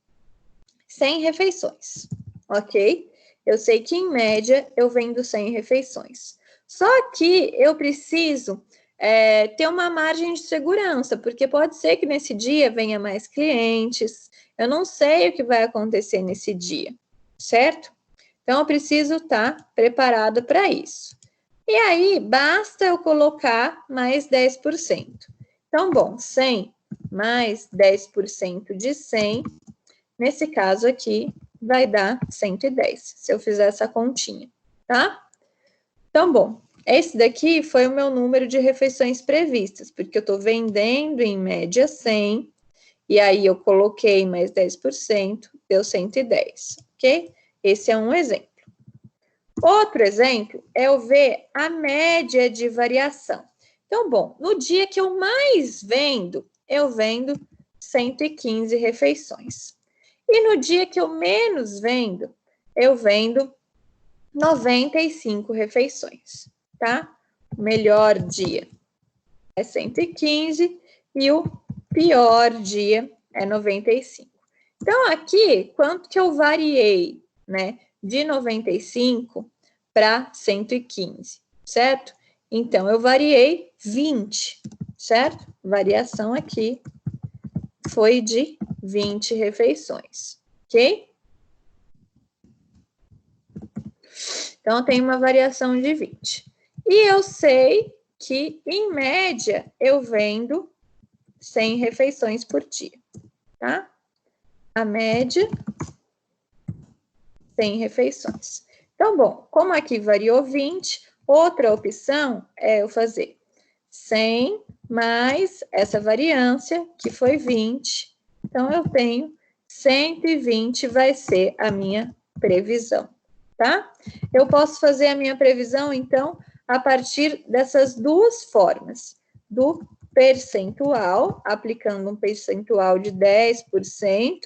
100 refeições, ok? Eu sei que, em média, eu vendo 100 refeições. Só que eu preciso ter uma margem de segurança, porque pode ser que nesse dia venha mais clientes, eu não sei o que vai acontecer nesse dia, certo? Então, eu preciso estar preparado para isso. E aí, basta eu colocar mais 10%. Então, bom, 100 mais 10% de 100, nesse caso aqui, vai dar 110, se eu fizer essa continha, tá? Então, bom, esse daqui foi o meu número de refeições previstas, porque eu estou vendendo em média 100, e aí eu coloquei mais 10%, deu 110, ok? Esse é um exemplo. Outro exemplo é eu ver a média de variação. Então, bom, no dia que eu mais vendo, eu vendo 115 refeições. E no dia que eu menos vendo, eu vendo 95 refeições, tá? O melhor dia é 115 e o pior dia é 95. Então, aqui, quanto que eu variei, né? De 95 para 115, certo? Então, eu variei 20, certo? Variação aqui foi de 20 refeições, ok? Então, tem uma variação de 20. E eu sei que, em média, eu vendo 100 refeições por dia, tá? A média, 100 refeições. Então, bom, como aqui variou 20, outra opção é eu fazer 100 mais essa variância, que foi 20. Então, eu tenho 120 vai ser a minha previsão, tá? Eu posso fazer a minha previsão, então, a partir dessas duas formas. Do percentual, aplicando um percentual de 10%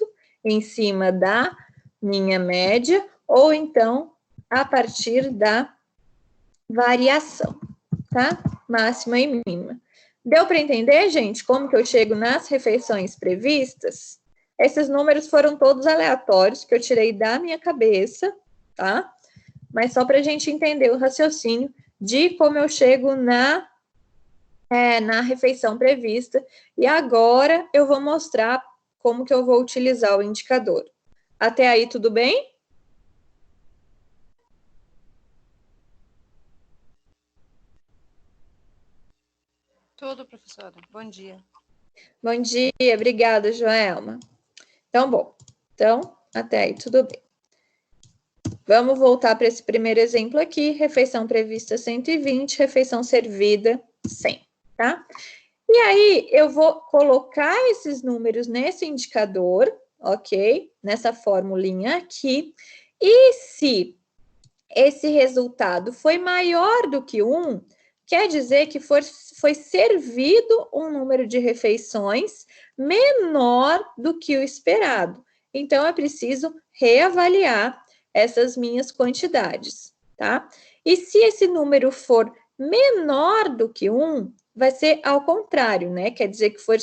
em cima da minha média, ou então a partir da variação, tá? Máxima e mínima. Deu para entender, gente, como que eu chego nas refeições previstas? Esses números foram todos aleatórios, que eu tirei da minha cabeça, tá? Mas só para a gente entender o raciocínio de como eu chego na refeição prevista. E agora eu vou mostrar como que eu vou utilizar o indicador. Até aí, tudo bem? Tudo, professora. Bom dia. Bom dia, obrigada, Joelma. Então, bom. Então, até aí, tudo bem. Vamos voltar para esse primeiro exemplo aqui. Refeição prevista 120, refeição servida 100, tá? E aí, eu vou colocar esses números nesse indicador, ok? Nessa formulinha aqui. E se esse resultado foi maior do que 1, quer dizer que foi servido um número de refeições menor do que o esperado. Então, eu preciso reavaliar essas minhas quantidades, tá? E se esse número for menor do que 1, vai ser ao contrário, né? Quer dizer que foi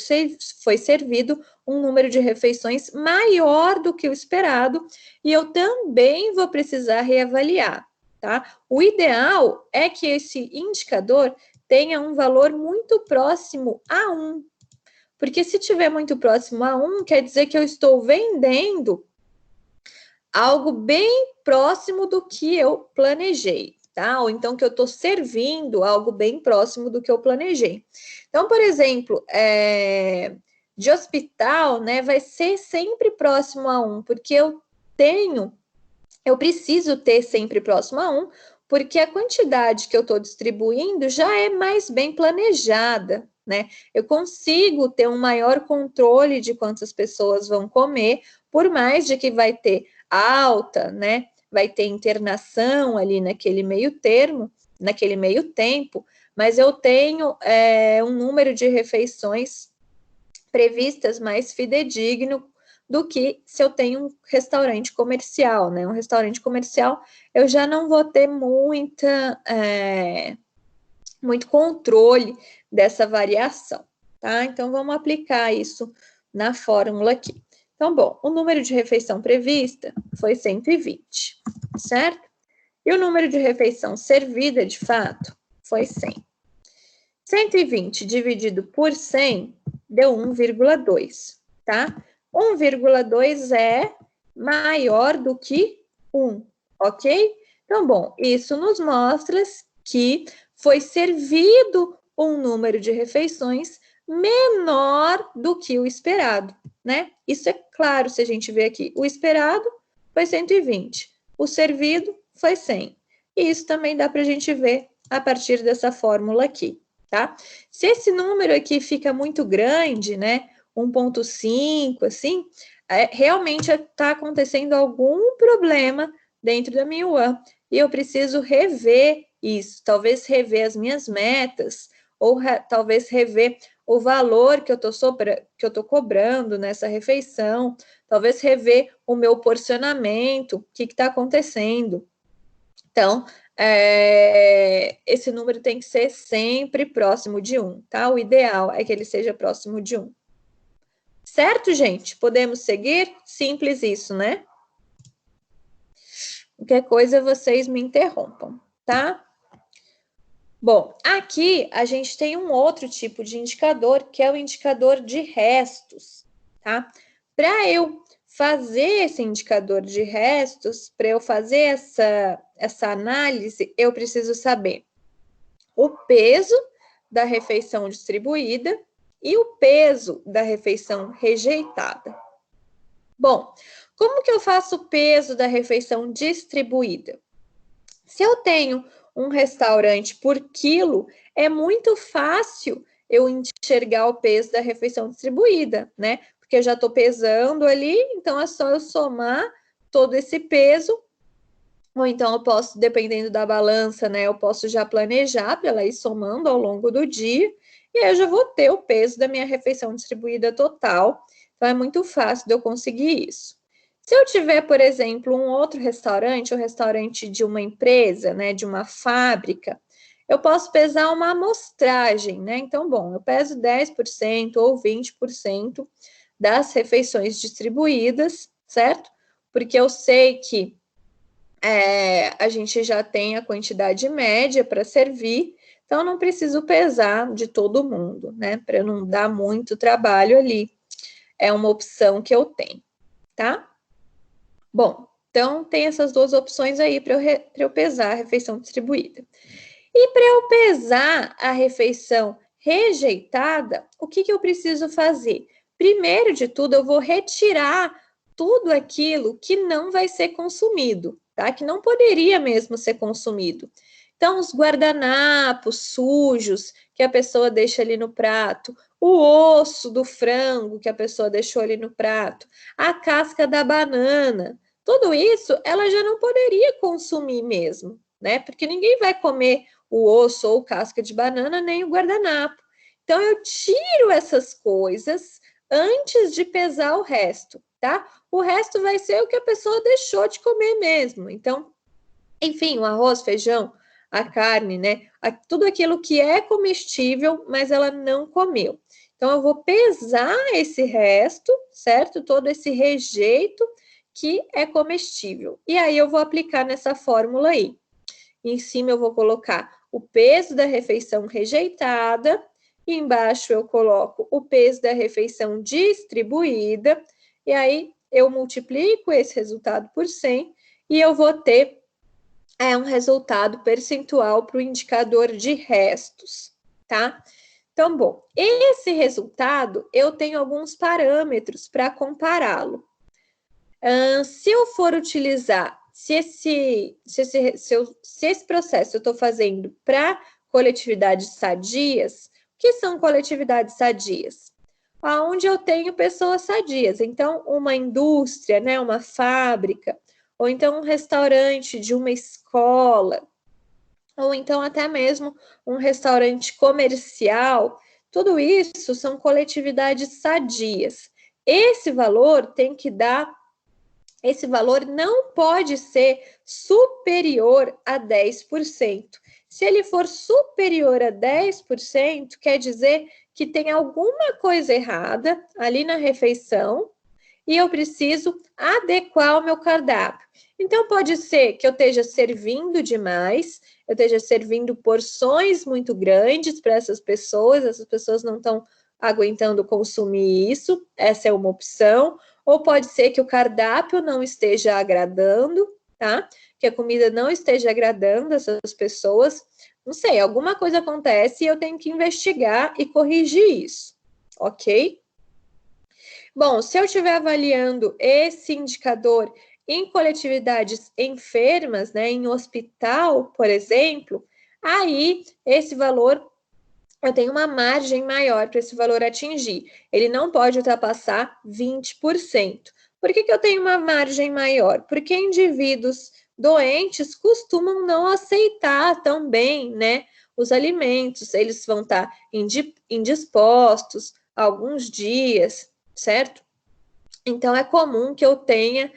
servido um número de refeições maior do que o esperado, e eu também vou precisar reavaliar, tá? O ideal é que esse indicador tenha um valor muito próximo a 1, porque se tiver muito próximo a 1, quer dizer que eu estou vendendo algo bem próximo do que eu planejei, tá? Ou então que eu estou servindo algo bem próximo do que eu planejei. Então, por exemplo, de hospital, né, vai ser sempre próximo a 1, porque eu preciso ter sempre próximo a 1, porque a quantidade que eu estou distribuindo já é mais bem planejada, né? Eu consigo ter um maior controle de quantas pessoas vão comer, por mais de que vai ter alta, né? Vai ter internação ali naquele meio termo, naquele meio tempo, mas eu tenho um número de refeições previstas mais fidedigno do que se eu tenho um restaurante comercial, né? Um restaurante comercial, eu já não vou ter muito controle dessa variação, tá? Então, vamos aplicar isso na fórmula aqui. Então, bom, o número de refeição prevista foi 120, certo? E o número de refeição servida, de fato, foi 100. 120 dividido por 100 deu 1,2, tá? 1,2 é maior do que 1, ok? Então, bom, isso nos mostra que foi servido um número de refeições menor do que o esperado, né? Isso é claro se a gente vê aqui. O esperado foi 120, o servido foi 100. E isso também dá para a gente ver a partir dessa fórmula aqui, tá? Se esse número aqui fica muito grande, né? 1,5, assim, realmente está acontecendo algum problema dentro da minha UAM e eu preciso rever isso, talvez rever as minhas metas, ou talvez rever o valor que eu estou cobrando nessa refeição, talvez rever o meu porcionamento, o que está acontecendo. Então, esse número tem que ser sempre próximo de 1, tá? O ideal é que ele seja próximo de 1. Certo, gente? Podemos seguir? Simples isso, né? Qualquer coisa, vocês me interrompam, tá? Bom, aqui a gente tem um outro tipo de indicador, que é o indicador de restos, tá? Para eu fazer esse indicador de restos, para eu fazer essa análise, eu preciso saber o peso da refeição distribuída e o peso da refeição rejeitada. Bom, como que eu faço o peso da refeição distribuída? Se eu tenho um restaurante por quilo, é muito fácil eu enxergar o peso da refeição distribuída, né? Porque eu já estou pesando ali, então é só eu somar todo esse peso, ou então eu posso, dependendo da balança, né? Eu posso já planejar para ela ir somando ao longo do dia, e aí eu já vou ter o peso da minha refeição distribuída total. Então é muito fácil de eu conseguir isso. Se eu tiver, por exemplo, um outro restaurante, um restaurante de uma empresa, né, de uma fábrica, eu posso pesar uma amostragem, né? Então, bom, eu peso 10% ou 20% das refeições distribuídas, certo? Porque eu sei que a gente já tem a quantidade média para servir, então não preciso pesar de todo mundo, né? Para não dar muito trabalho ali. É uma opção que eu tenho, tá? Bom, então tem essas duas opções aí para eu pesar a refeição distribuída. E para eu pesar a refeição rejeitada, o que eu preciso fazer? Primeiro de tudo, eu vou retirar tudo aquilo que não vai ser consumido, tá? Que não poderia mesmo ser consumido. Então, os guardanapos sujos que a pessoa deixa ali no prato, o osso do frango que a pessoa deixou ali no prato, a casca da banana, tudo isso ela já não poderia consumir mesmo, né? Porque ninguém vai comer o osso ou casca de banana, nem o guardanapo. Então, eu tiro essas coisas antes de pesar o resto, tá? O resto vai ser o que a pessoa deixou de comer mesmo. Então, enfim, o arroz, feijão, a carne, né? Tudo aquilo que é comestível, mas ela não comeu. Então, eu vou pesar esse resto, certo? Todo esse rejeito que é comestível. E aí, eu vou aplicar nessa fórmula aí. Em cima, eu vou colocar o peso da refeição rejeitada. E embaixo, eu coloco o peso da refeição distribuída. E aí, eu multiplico esse resultado por 100 e eu vou ter um resultado percentual para o indicador de restos, tá? Então, bom, esse resultado eu tenho alguns parâmetros para compará-lo. Se eu for utilizar, se esse processo eu estou fazendo para coletividades sadias, o que são coletividades sadias? Onde eu tenho pessoas sadias. Então, uma indústria, né, uma fábrica, ou então um restaurante de uma escola, ou então até mesmo um restaurante comercial, tudo isso são coletividades sadias. Esse valor tem que dar, esse valor não pode ser superior a 10%. Se ele for superior a 10%, quer dizer que tem alguma coisa errada ali na refeição e eu preciso adequar o meu cardápio. Então, pode ser que eu esteja servindo demais, eu esteja servindo porções muito grandes para essas pessoas não estão aguentando consumir isso, essa é uma opção. Ou pode ser que o cardápio não esteja agradando, tá? Que a comida não esteja agradando essas pessoas. Não sei, alguma coisa acontece e eu tenho que investigar e corrigir isso, ok? Bom, se eu estiver avaliando esse indicador em coletividades enfermas, né, em hospital, por exemplo, aí esse valor, eu tenho uma margem maior para esse valor atingir. Ele não pode ultrapassar 20%. Por que eu tenho uma margem maior? Porque indivíduos doentes costumam não aceitar tão bem, né, os alimentos. Eles vão estar indispostos alguns dias, certo? Então, é comum que eu tenha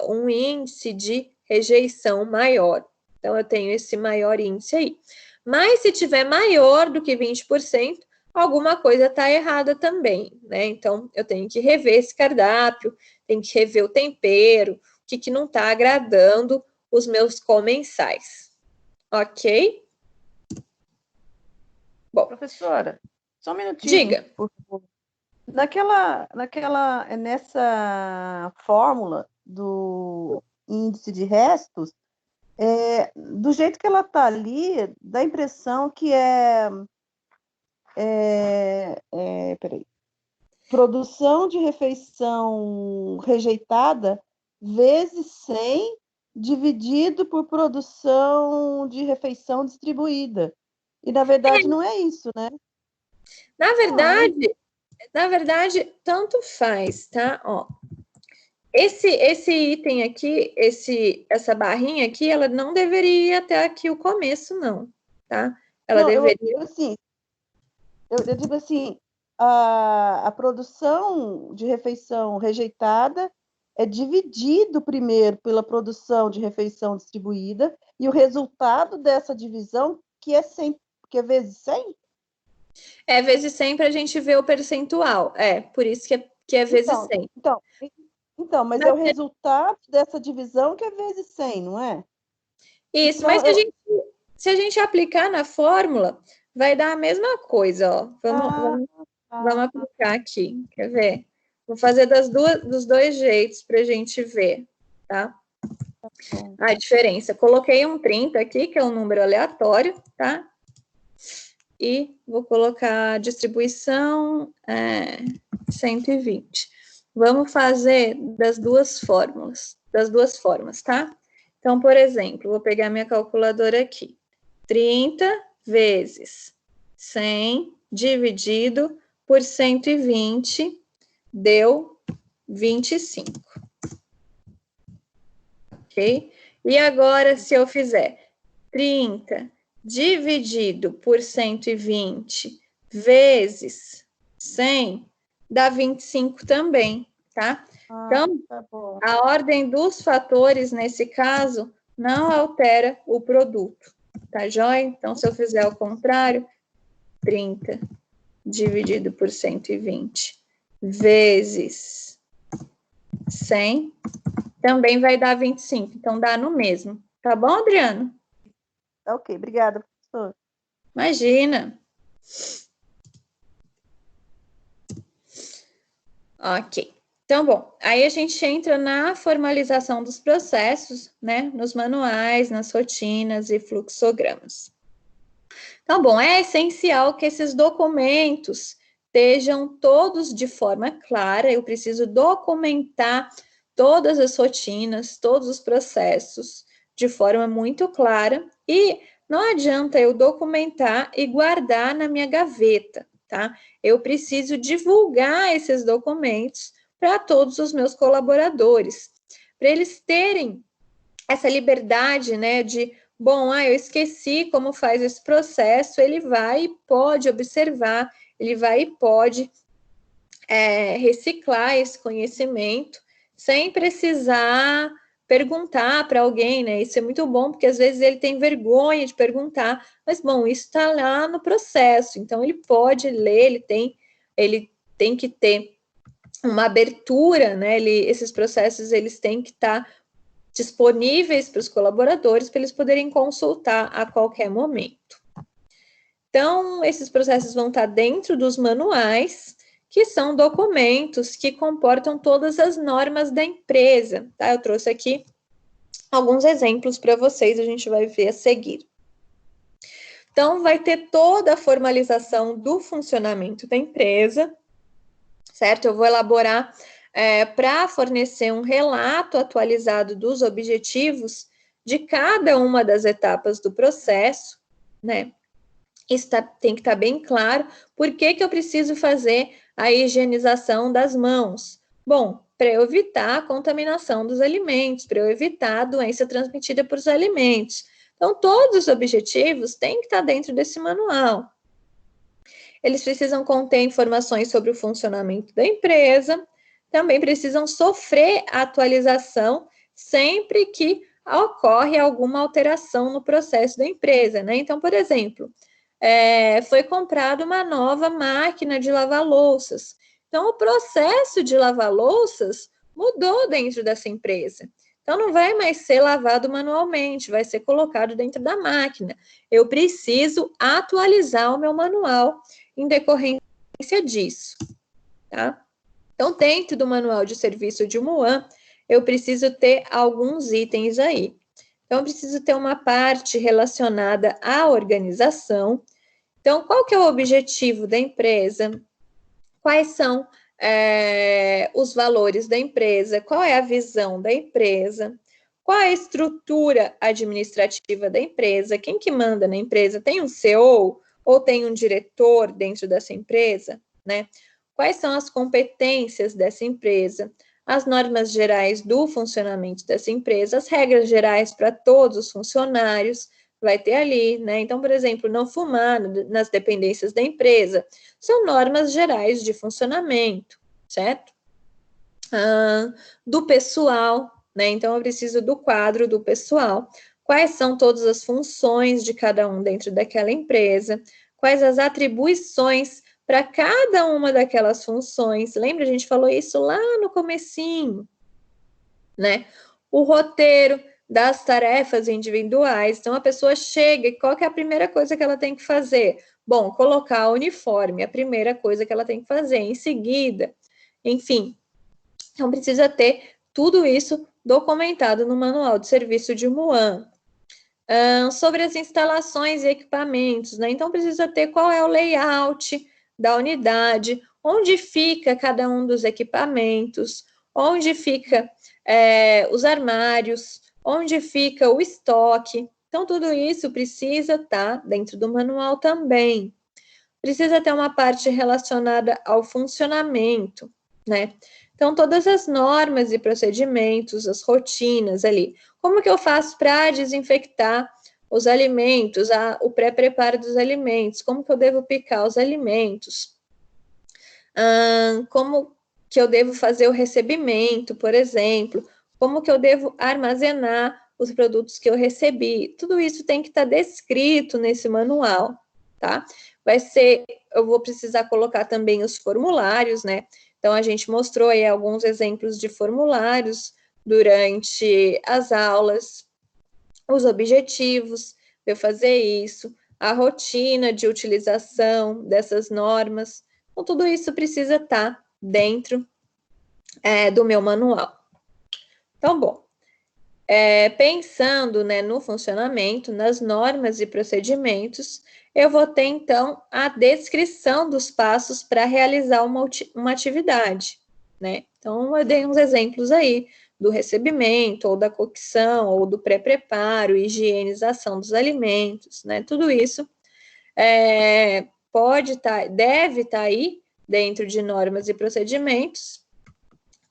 um índice de rejeição maior. Então, eu tenho esse maior índice aí. Mas, se tiver maior do que 20%, alguma coisa está errada também, né? Então, eu tenho que rever esse cardápio, tenho que rever o tempero, o que não está agradando os meus comensais. Ok? Bom, professora, só um minutinho. Diga. Por favor. Nessa fórmula do índice de restos, do jeito que ela está ali, dá a impressão que peraí, produção de refeição rejeitada vezes 100 dividido por produção de refeição distribuída. E, na verdade, não é isso, né? Na verdade, tanto faz, tá? Ó, esse item aqui, essa barrinha aqui, ela não deveria ter aqui o começo, não, tá? Ela não, deveria... Eu digo assim, a produção de refeição rejeitada é dividido primeiro pela produção de refeição distribuída e o resultado dessa divisão, que é 100, que é vezes 100? É vezes 100 para a gente ver o percentual. Por isso que é vezes 100. Então, mas é o resultado dessa divisão que é vezes 100, não é? Isso, então, mas se a gente aplicar na fórmula, vai dar a mesma coisa, ó. Vamos aplicar aqui, quer ver? Vou fazer dos dois jeitos para a gente ver, tá? A diferença. Coloquei um 30 aqui, que é um número aleatório, tá? E vou colocar a distribuição 120. Vamos fazer das duas formas, tá? Então, por exemplo, vou pegar minha calculadora aqui. 30 vezes 100 dividido por 120 deu 25. Ok? E agora, se eu fizer 30 dividido por 120 vezes 100, dá 25 também, tá? Então, tá bom. A ordem dos fatores, nesse caso, não altera o produto, tá joia? Então, se eu fizer ao contrário, 30 dividido por 120 vezes 100, também vai dar 25. Então, dá no mesmo. Tá bom, Adriano? Ok, obrigada, professor. Imagina. Ok. Então, bom, aí a gente entra na formalização dos processos, né? Nos manuais, nas rotinas e fluxogramas. Então, bom, é essencial que esses documentos estejam todos de forma clara. Eu preciso documentar todas as rotinas, todos os processos de forma muito clara. E não adianta eu documentar e guardar na minha gaveta, tá? Eu preciso divulgar esses documentos para todos os meus colaboradores, para eles terem essa liberdade, né, de, bom, eu esqueci como faz esse processo, ele vai e pode observar, ele vai e pode reciclar esse conhecimento, sem precisar perguntar para alguém, né, isso é muito bom, porque às vezes ele tem vergonha de perguntar, mas, bom, isso está lá no processo, então ele pode ler, ele tem que ter uma abertura, né? Esses processos eles têm que estar disponíveis para os colaboradores para eles poderem consultar a qualquer momento. Então, esses processos vão estar dentro dos manuais, que são documentos que comportam todas as normas da empresa, tá? Eu trouxe aqui alguns exemplos para vocês, a gente vai ver a seguir. Então, vai ter toda a formalização do funcionamento da empresa, certo? Eu vou elaborar para fornecer um relato atualizado dos objetivos de cada uma das etapas do processo, né? Isso tem que estar bem claro. Por que eu preciso fazer a higienização das mãos? Bom, para eu evitar a contaminação dos alimentos, para eu evitar a doença transmitida por os alimentos. Então, todos os objetivos têm que estar dentro desse manual. Eles precisam conter informações sobre o funcionamento da empresa, também precisam sofrer atualização sempre que ocorre alguma alteração no processo da empresa, né? Então, por exemplo, foi comprada uma nova máquina de lavar louças. Então, o processo de lavar louças mudou dentro dessa empresa. Então, não vai mais ser lavado manualmente, vai ser colocado dentro da máquina. Eu preciso atualizar o meu manual em decorrência disso, tá? Então, dentro do manual de serviço de Muan, eu preciso ter alguns itens aí. Então, eu preciso ter uma parte relacionada à organização. Então, qual que é o objetivo da empresa? Quais são os valores da empresa? Qual é a visão da empresa? Qual é a estrutura administrativa da empresa? Quem que manda na empresa? Tem um CEO ou tem um diretor dentro dessa empresa, né? Quais são as competências dessa empresa? As normas gerais do funcionamento dessa empresa, as regras gerais para todos os funcionários, vai ter ali, né? Então, por exemplo, não fumar nas dependências da empresa, são normas gerais de funcionamento, certo? Do pessoal, né? Então, eu preciso do quadro do pessoal. Quais são todas as funções de cada um dentro daquela empresa? Quais as atribuições para cada uma daquelas funções? Lembra, a gente falou isso lá no comecinho, né? O roteiro das tarefas individuais. Então, a pessoa chega e qual que é a primeira coisa que ela tem que fazer? Bom, colocar o uniforme, a primeira coisa que ela tem que fazer. Em seguida, enfim. Então, precisa ter tudo isso documentado no manual de serviço de Muan. Sobre as instalações e equipamentos, né? Então, precisa ter qual é o layout da unidade, onde fica cada um dos equipamentos, onde fica os armários, onde fica o estoque. Então, tudo isso precisa estar dentro do manual também. Precisa ter uma parte relacionada ao funcionamento, né? Então, todas as normas e procedimentos, as rotinas ali. Como que eu faço para desinfectar os alimentos, o pré-preparo dos alimentos? Como que eu devo picar os alimentos? Como que eu devo fazer o recebimento, por exemplo? Como que eu devo armazenar os produtos que eu recebi? Tudo isso tem que estar descrito nesse manual, tá? Eu vou precisar colocar também os formulários, né? Então, a gente mostrou aí alguns exemplos de formulários durante as aulas, os objetivos de eu fazer isso, a rotina de utilização dessas normas. Então, tudo isso precisa estar dentro do meu manual. Então, bom, pensando, né, no funcionamento, nas normas e procedimentos, eu vou ter, então, a descrição dos passos para realizar uma atividade, né? Então, eu dei uns exemplos aí do recebimento, ou da cocção, ou do pré-preparo, higienização dos alimentos, né? Tudo isso deve estar aí dentro de normas e procedimentos,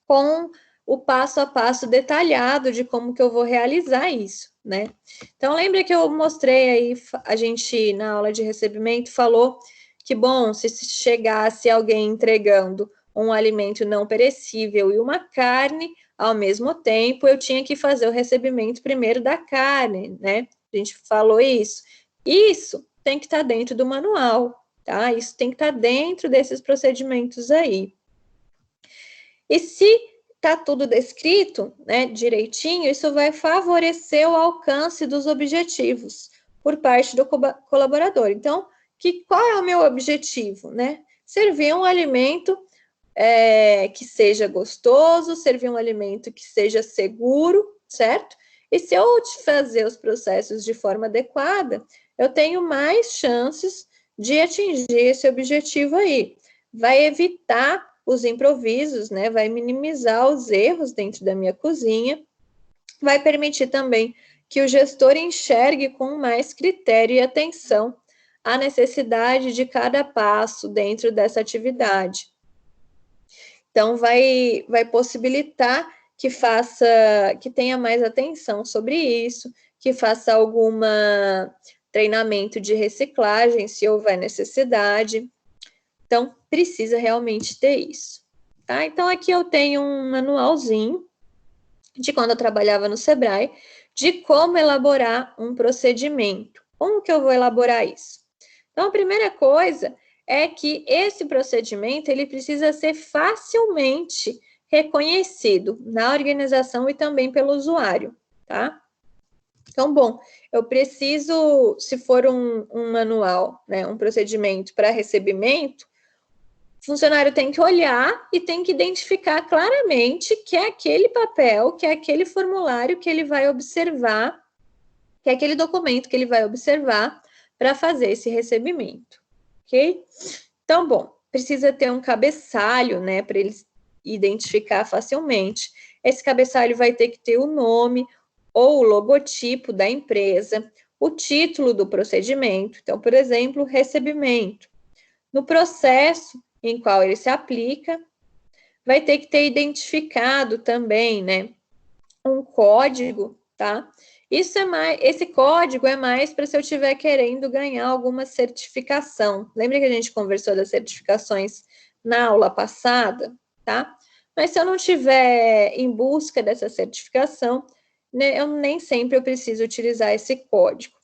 com o passo a passo detalhado de como que eu vou realizar isso, né? Então, lembra que eu mostrei aí, a gente, na aula de recebimento, falou que, bom, se chegasse alguém entregando um alimento não perecível e uma carne, ao mesmo tempo, eu tinha que fazer o recebimento primeiro da carne, né? A gente falou isso. Isso tem que estar dentro do manual, tá? Isso tem que estar dentro desses procedimentos aí. E se está tudo descrito, né, direitinho, isso vai favorecer o alcance dos objetivos por parte do colaborador. Então, qual é o meu objetivo, né? Servir um alimento que seja gostoso, servir um alimento que seja seguro, certo? E se eu fazer os processos de forma adequada, eu tenho mais chances de atingir esse objetivo aí. Vai evitar os improvisos, né? Vai minimizar os erros dentro da minha cozinha, vai permitir também que o gestor enxergue com mais critério e atenção a necessidade de cada passo dentro dessa atividade. Então, vai possibilitar que tenha mais atenção sobre isso, que faça alguma treinamento de reciclagem, se houver necessidade. Então, precisa realmente ter isso, tá? Então, aqui eu tenho um manualzinho de quando eu trabalhava no Sebrae, de como elaborar um procedimento. Como que eu vou elaborar isso? Então, a primeira coisa é que esse procedimento, ele precisa ser facilmente reconhecido na organização e também pelo usuário, tá? Então, bom, eu preciso, se for um manual, né, um procedimento para recebimento, o funcionário tem que olhar e tem que identificar claramente que é aquele papel, que é aquele formulário que ele vai observar, que é aquele documento que ele vai observar para fazer esse recebimento, ok? Então, bom, precisa ter um cabeçalho, né, para eles identificar facilmente. Esse cabeçalho vai ter que ter o nome ou o logotipo da empresa, o título do procedimento. Então, por exemplo, recebimento. No processo em qual ele se aplica, vai ter que ter identificado também, né, um código, tá? Esse código é mais para se eu estiver querendo ganhar alguma certificação. Lembra que a gente conversou das certificações na aula passada, tá? Mas se eu não estiver em busca dessa certificação, né, nem sempre eu preciso utilizar esse código.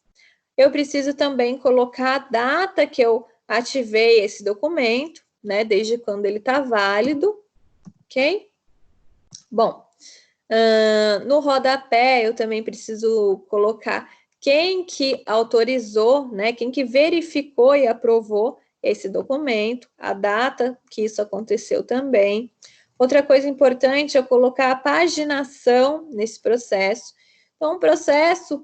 Eu preciso também colocar a data que eu ativei esse documento, né, desde quando ele está válido, ok? Bom, no rodapé eu também preciso colocar quem que autorizou, né, quem que verificou e aprovou esse documento, a data que isso aconteceu também. Outra coisa importante é colocar a paginação nesse processo. Então, o processo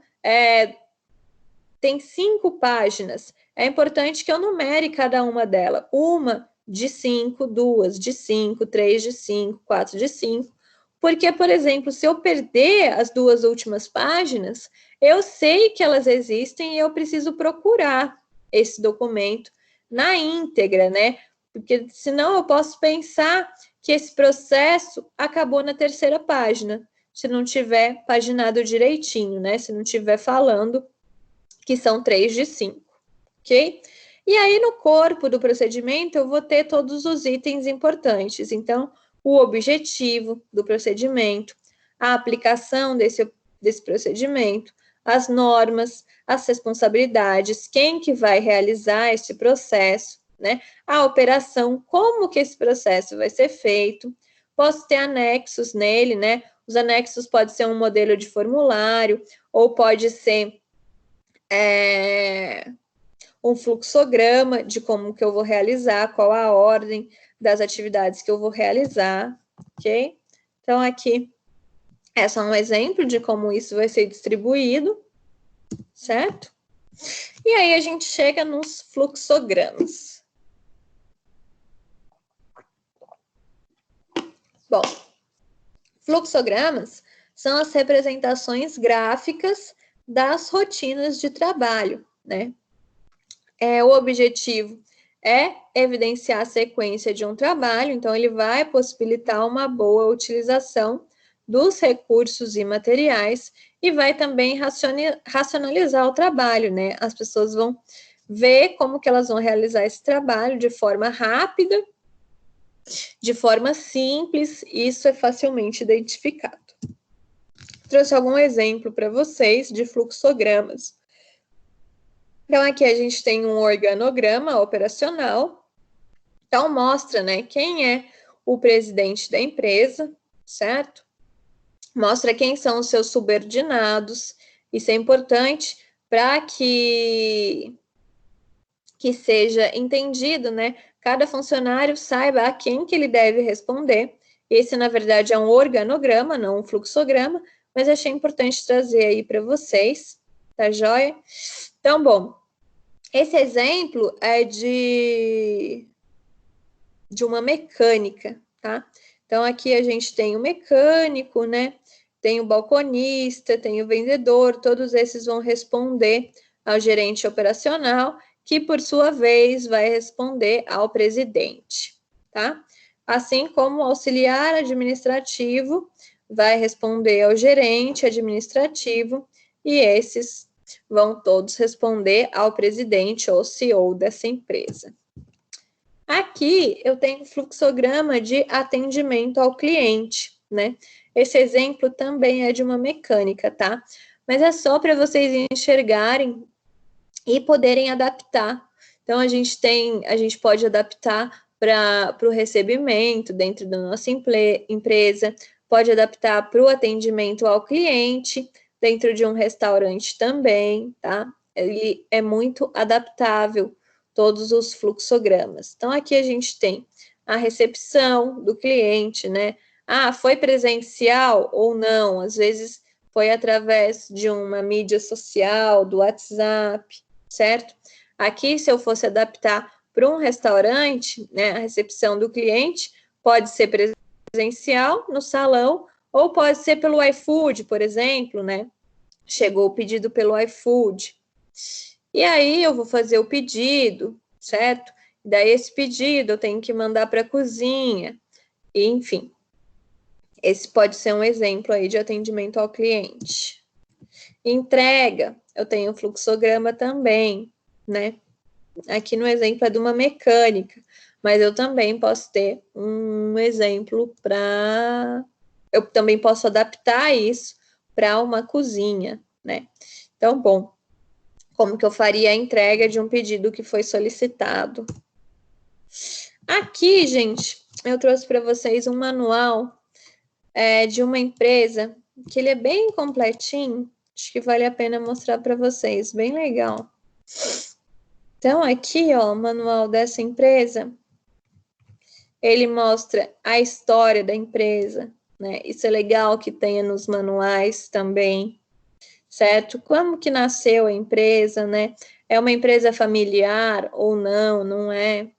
tem 5 páginas. É importante que eu numere cada uma delas. Uma de 5, 2 de 5, 3 de 5, 4 de 5. Porque, por exemplo, se eu perder as 2 últimas páginas, eu sei que elas existem e eu preciso procurar esse documento na íntegra, né? Porque senão eu posso pensar que esse processo acabou na 3ª página, se não tiver paginado direitinho, né? Se não tiver falando que são 3 de 5, ok? E aí, no corpo do procedimento, eu vou ter todos os itens importantes. Então, o objetivo do procedimento, a aplicação desse procedimento, as normas, as responsabilidades, quem que vai realizar esse processo, né? A operação, como que esse processo vai ser feito. Posso ter anexos nele, né? Os anexos pode ser um modelo de formulário, ou pode ser um fluxograma de como que eu vou realizar, qual a ordem das atividades que eu vou realizar, ok? Então, aqui é só um exemplo de como isso vai ser distribuído, certo? E aí a gente chega nos fluxogramas. Bom, fluxogramas são as representações gráficas das rotinas de trabalho, né? O objetivo é evidenciar a sequência de um trabalho, então ele vai possibilitar uma boa utilização dos recursos e materiais e vai também racionalizar o trabalho, né? As pessoas vão ver como que elas vão realizar esse trabalho de forma rápida, de forma simples, e isso é facilmente identificado. Trouxe algum exemplo para vocês de fluxogramas. Então, aqui a gente tem um organograma operacional. Então, mostra, né, quem é o presidente da empresa, certo? Mostra quem são os seus subordinados. Isso é importante para que seja entendido, né? Cada funcionário saiba a quem que ele deve responder. Esse, na verdade, é um organograma, não um fluxograma, mas achei importante trazer aí para vocês, tá joia? Então, bom, esse exemplo é de uma mecânica, tá? Então, aqui a gente tem o mecânico, né? Tem o balconista, tem o vendedor, todos esses vão responder ao gerente operacional, que, por sua vez, vai responder ao presidente, tá? Assim como o auxiliar administrativo vai responder ao gerente administrativo, e esses vão todos responder ao presidente ou CEO dessa empresa. Aqui eu tenho um fluxograma de atendimento ao cliente, né? Esse exemplo também é de uma mecânica, tá? Mas é só para vocês enxergarem e poderem adaptar. Então, a gente pode adaptar para o recebimento dentro da nossa empresa, pode adaptar para o atendimento ao cliente, dentro de um restaurante também, tá? Ele é muito adaptável, todos os fluxogramas. Então, aqui a gente tem a recepção do cliente, né? Ah, foi presencial ou não? Às vezes foi através de uma mídia social, do WhatsApp, certo? Aqui, se eu fosse adaptar para um restaurante, né, a recepção do cliente pode ser presencial no salão ou pode ser pelo iFood, por exemplo, né? Chegou o pedido pelo iFood. E aí eu vou fazer o pedido, certo? Daí esse pedido eu tenho que mandar para a cozinha. E, enfim, esse pode ser um exemplo aí de atendimento ao cliente. Entrega, eu tenho fluxograma também, né? Aqui no exemplo é de uma mecânica, mas eu também posso ter um exemplo para... Eu também posso adaptar isso para uma cozinha, né? Então, bom, como que eu faria a entrega de um pedido que foi solicitado? Aqui, gente, eu trouxe para vocês um manual de uma empresa que ele é bem completinho, acho que vale a pena mostrar para vocês, bem legal. Então, aqui, ó, o manual dessa empresa, ele mostra a história da empresa, né? Isso é legal que tenha nos manuais também, certo? Como que nasceu a empresa, né? É uma empresa familiar ou não, não é?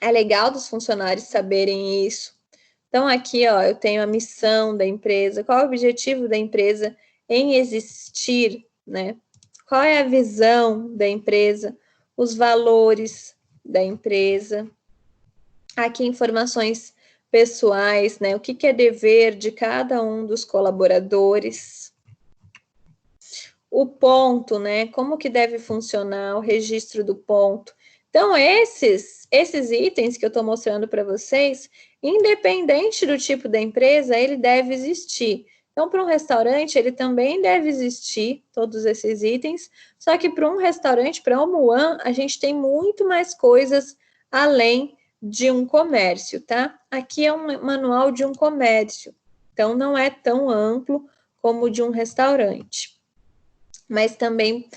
É legal dos funcionários saberem isso. Então, aqui, ó, eu tenho a missão da empresa, qual é o objetivo da empresa em existir, né? Qual é a visão da empresa, os valores da empresa. Aqui, informações pessoais, né? O que é dever de cada um dos colaboradores. O ponto, né? Como que deve funcionar o registro do ponto. Então, esses itens que eu estou mostrando para vocês, independente do tipo da empresa, ele deve existir. Então, para um restaurante, ele também deve existir, todos esses itens, só que para um restaurante, para o Muan, a gente tem muito mais coisas além de um comércio, tá? Aqui é um manual de um comércio, então não é tão amplo como o de um restaurante. Mas também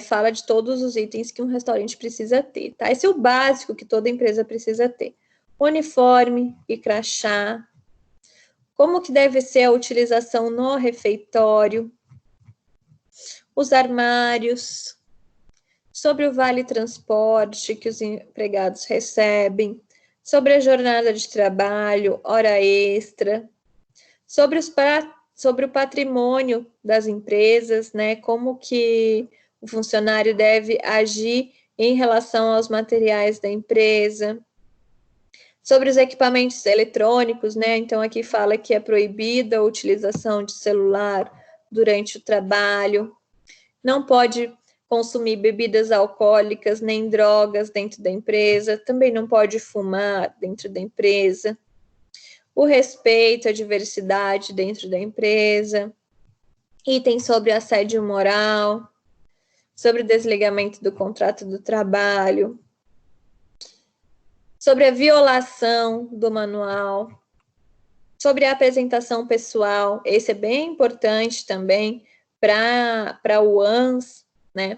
fala de todos os itens que um restaurante precisa ter, tá? Esse é o básico que toda empresa precisa ter. Uniforme e crachá. Como que deve ser a utilização no refeitório. Os armários. Sobre o vale transporte que os empregados recebem. Sobre a jornada de trabalho, hora extra. Sobre o patrimônio das empresas, né? Como que o funcionário deve agir em relação aos materiais da empresa. Sobre os equipamentos eletrônicos, né? Então, aqui fala que é proibida a utilização de celular durante o trabalho. Não pode consumir bebidas alcoólicas nem drogas dentro da empresa. Também não pode fumar dentro da empresa. O respeito à diversidade dentro da empresa, itens sobre assédio moral, sobre o desligamento do contrato do trabalho, sobre a violação do manual, sobre a apresentação pessoal, esse é bem importante também para o UANS, né?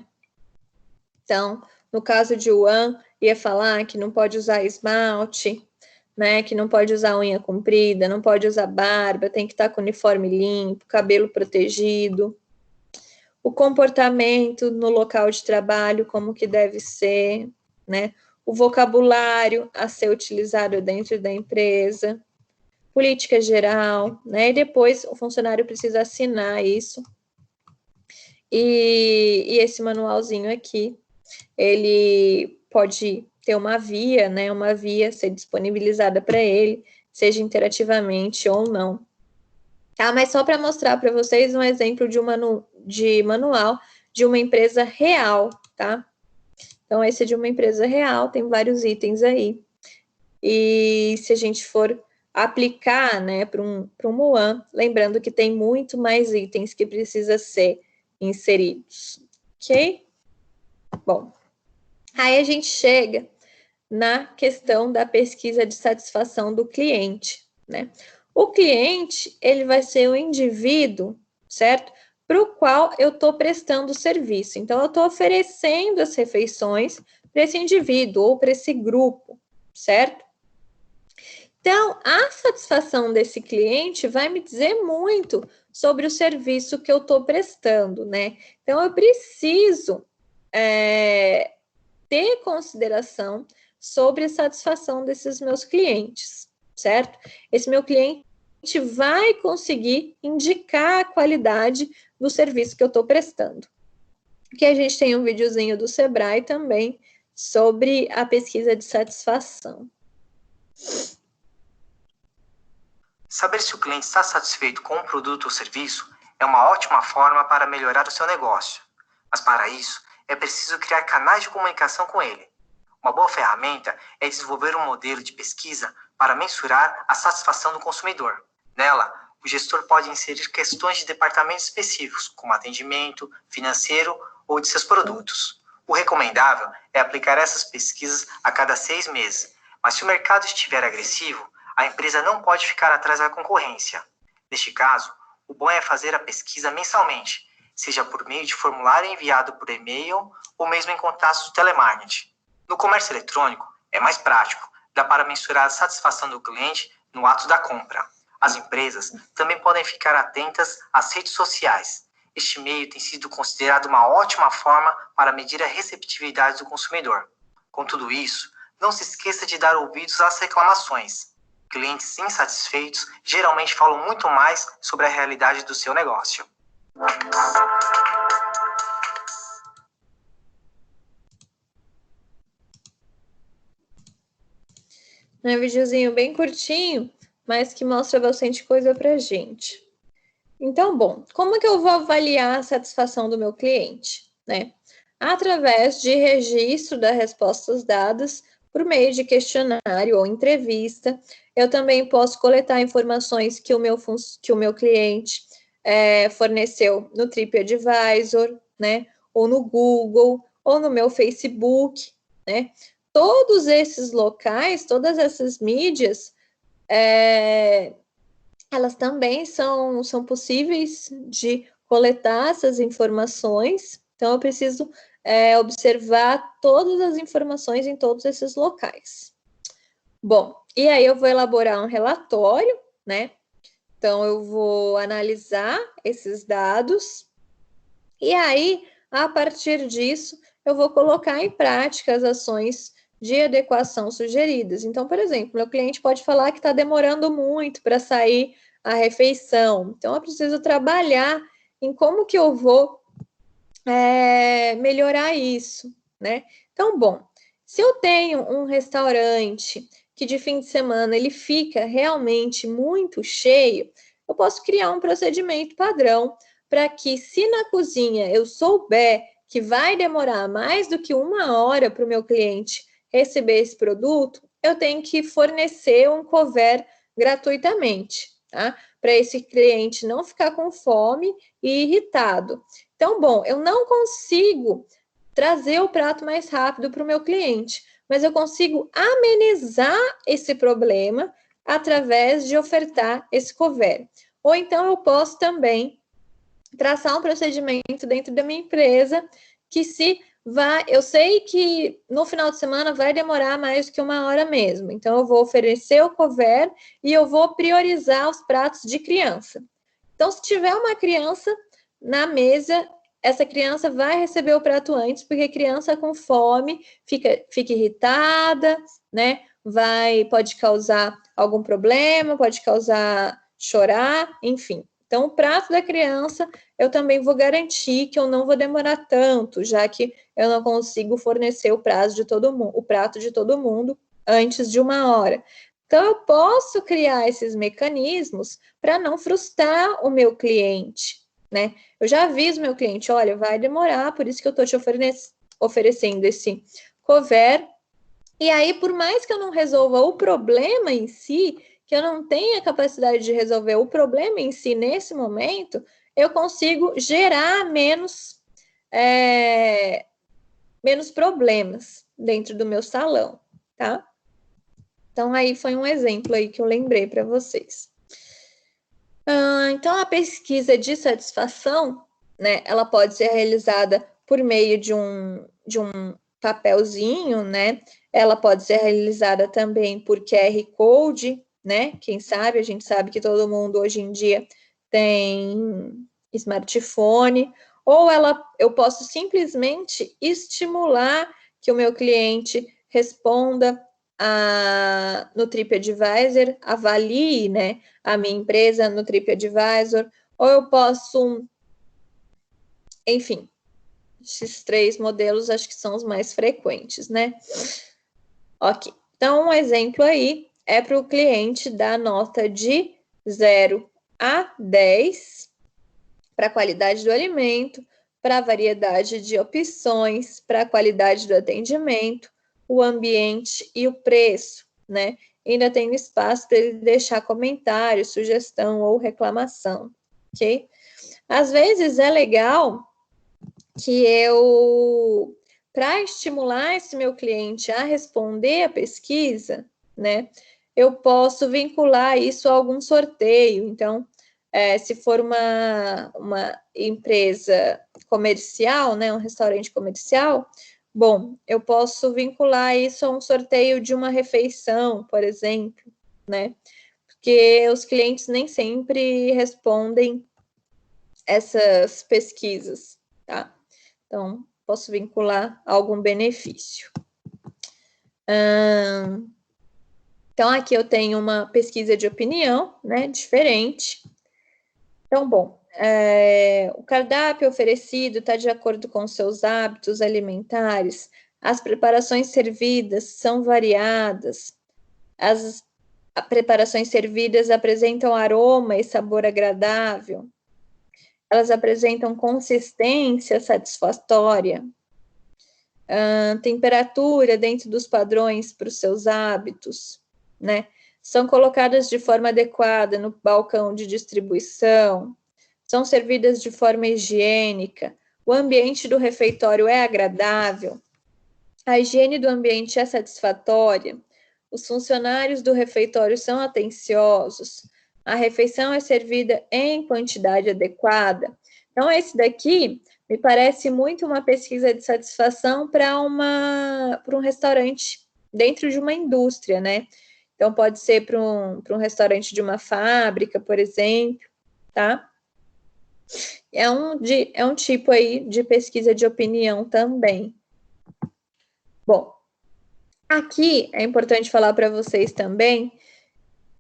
Então, no caso de UAN, ia falar que não pode usar esmalte, né, que não pode usar unha comprida, não pode usar barba, tem que estar com o uniforme limpo, cabelo protegido. O comportamento no local de trabalho, como que deve ser, né? O vocabulário a ser utilizado dentro da empresa, política geral, né? E depois o funcionário precisa assinar isso. E esse manualzinho aqui, ele pode ter uma via, né? Uma via ser disponibilizada para ele, seja interativamente ou não. Tá? Mas só para mostrar para vocês um exemplo de manual de uma empresa real, tá? Então, esse é de uma empresa real, tem vários itens aí. E se a gente for aplicar, né, para um Muan, lembrando que tem muito mais itens que precisa ser inseridos, ok? Bom, aí a gente chega na questão da pesquisa de satisfação do cliente, né? O cliente, ele vai ser o indivíduo, certo? Para o qual eu estou prestando serviço. Então, eu estou oferecendo as refeições para esse indivíduo ou para esse grupo, certo? Então, a satisfação desse cliente vai me dizer muito sobre o serviço que eu estou prestando, né? Então, eu preciso ter consideração sobre a satisfação desses meus clientes, certo? Esse meu cliente vai conseguir indicar a qualidade do serviço que eu estou prestando. Que a gente tem um videozinho do Sebrae também sobre a pesquisa de satisfação. Saber se o cliente está satisfeito com um produto ou serviço é uma ótima forma para melhorar o seu negócio. Mas para isso, é preciso criar canais de comunicação com ele. Uma boa ferramenta é desenvolver um modelo de pesquisa para mensurar a satisfação do consumidor. Nela, o gestor pode inserir questões de departamentos específicos, como atendimento, financeiro ou de seus produtos. O recomendável é aplicar essas pesquisas a cada 6 meses, mas se o mercado estiver agressivo, a empresa não pode ficar atrás da concorrência. Neste caso, o bom é fazer a pesquisa mensalmente, seja por meio de formulário enviado por e-mail ou mesmo em contatos do telemarketing. No comércio eletrônico, é mais prático, dá para mensurar a satisfação do cliente no ato da compra. As empresas também podem ficar atentas às redes sociais. Este meio tem sido considerado uma ótima forma para medir a receptividade do consumidor. Com tudo isso, não se esqueça de dar ouvidos às reclamações. Clientes insatisfeitos geralmente falam muito mais sobre a realidade do seu negócio. É um videozinho bem curtinho, mas que mostra bastante coisa pra gente. Então, bom, como que eu vou avaliar a satisfação do meu cliente, né? Através de registro das respostas dadas por meio de questionário ou entrevista. Eu também posso coletar informações que o meu cliente forneceu no TripAdvisor, né? Ou no Google, ou no meu Facebook, né? Todos esses locais, todas essas mídias, elas também são possíveis de coletar essas informações. Então, eu preciso observar todas as informações em todos esses locais. Bom, e aí eu vou elaborar um relatório, né? Então, eu vou analisar esses dados e aí, a partir disso, eu vou colocar em prática as ações de adequação sugeridas. Então, por exemplo, meu cliente pode falar que está demorando muito para sair a refeição. Então, eu preciso trabalhar em como que eu vou melhorar isso, né? Então, bom, se eu tenho um restaurante que de fim de semana ele fica realmente muito cheio, eu posso criar um procedimento padrão para que, se na cozinha eu souber que vai demorar mais do que 1 hora para o meu cliente receber esse produto, eu tenho que fornecer um couvert gratuitamente, tá? Para esse cliente não ficar com fome e irritado. Então, bom, eu não consigo trazer o prato mais rápido para o meu cliente, mas eu consigo amenizar esse problema através de ofertar esse couvert. Ou então eu posso também traçar um procedimento dentro da minha empresa que eu sei que no final de semana vai demorar mais do que 1 hora mesmo. Então, eu vou oferecer o couvert e eu vou priorizar os pratos de criança. Então, se tiver uma criança na mesa, essa criança vai receber o prato antes, porque criança com fome fica irritada, né? Pode causar algum problema, pode causar chorar, enfim. Então, o prato da criança, eu também vou garantir que eu não vou demorar tanto, já que eu não consigo fornecer o prato de todo mundo antes de 1 hora. Então, eu posso criar esses mecanismos para não frustrar o meu cliente, né? Eu já aviso o meu cliente, olha, vai demorar, por isso que eu estou te oferecendo esse couvert. E aí, por mais que eu não resolva o problema em si, que eu não tenha capacidade de resolver o problema em si nesse momento, eu consigo gerar menos problemas dentro do meu salão, tá? Então, aí foi um exemplo aí que eu lembrei para vocês. Então, a pesquisa de satisfação, né, ela pode ser realizada por meio de um papelzinho, né? Ela pode ser realizada também por QR Code, né? Quem sabe, a gente sabe que todo mundo hoje em dia tem smartphone, ou eu posso simplesmente estimular que o meu cliente responda no TripAdvisor, avalie, né, a minha empresa no TripAdvisor, ou eu posso, enfim, esses 3 modelos acho que são os mais frequentes, né? Ok, então um exemplo aí é para o cliente dar nota de 0 a 10 para a qualidade do alimento, para a variedade de opções, para a qualidade do atendimento, o ambiente e o preço, né? Ainda tem espaço para ele deixar comentário, sugestão ou reclamação, ok? Às vezes é legal que para estimular esse meu cliente a responder a pesquisa, né, eu posso vincular isso a algum sorteio. Então, se for uma empresa comercial, né, um restaurante comercial, bom, eu posso vincular isso a um sorteio de uma refeição, por exemplo, né, porque os clientes nem sempre respondem essas pesquisas, tá? Então, posso vincular a algum benefício. Então, aqui eu tenho uma pesquisa de opinião, né, diferente. Então, bom, o cardápio oferecido está de acordo com seus hábitos alimentares, as preparações servidas são variadas, as preparações servidas apresentam aroma e sabor agradável, elas apresentam consistência satisfatória, temperatura dentro dos padrões para os seus hábitos, né? São colocadas de forma adequada no balcão de distribuição, são servidas de forma higiênica, o ambiente do refeitório é agradável, a higiene do ambiente é satisfatória, os funcionários do refeitório são atenciosos, a refeição é servida em quantidade adequada. Então, esse daqui me parece muito uma pesquisa de satisfação para um restaurante dentro de uma indústria, né? Então, pode ser para um restaurante de uma fábrica, por exemplo, tá? É um tipo aí de pesquisa de opinião também. Bom, aqui é importante falar para vocês também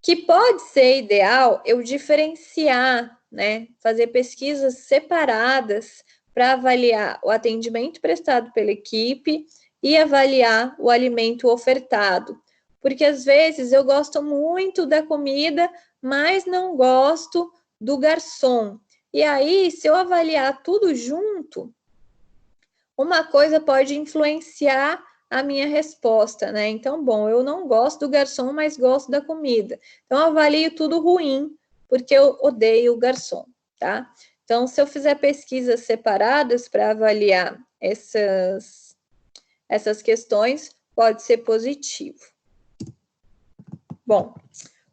que pode ser ideal eu diferenciar, né, fazer pesquisas separadas para avaliar o atendimento prestado pela equipe e avaliar o alimento ofertado. Porque às vezes eu gosto muito da comida, mas não gosto do garçom. E aí, se eu avaliar tudo junto, uma coisa pode influenciar a minha resposta, né? Então, bom, eu não gosto do garçom, mas gosto da comida. Então, eu avalio tudo ruim, porque eu odeio o garçom, tá? Então, se eu fizer pesquisas separadas para avaliar essas questões, pode ser positivo. Bom,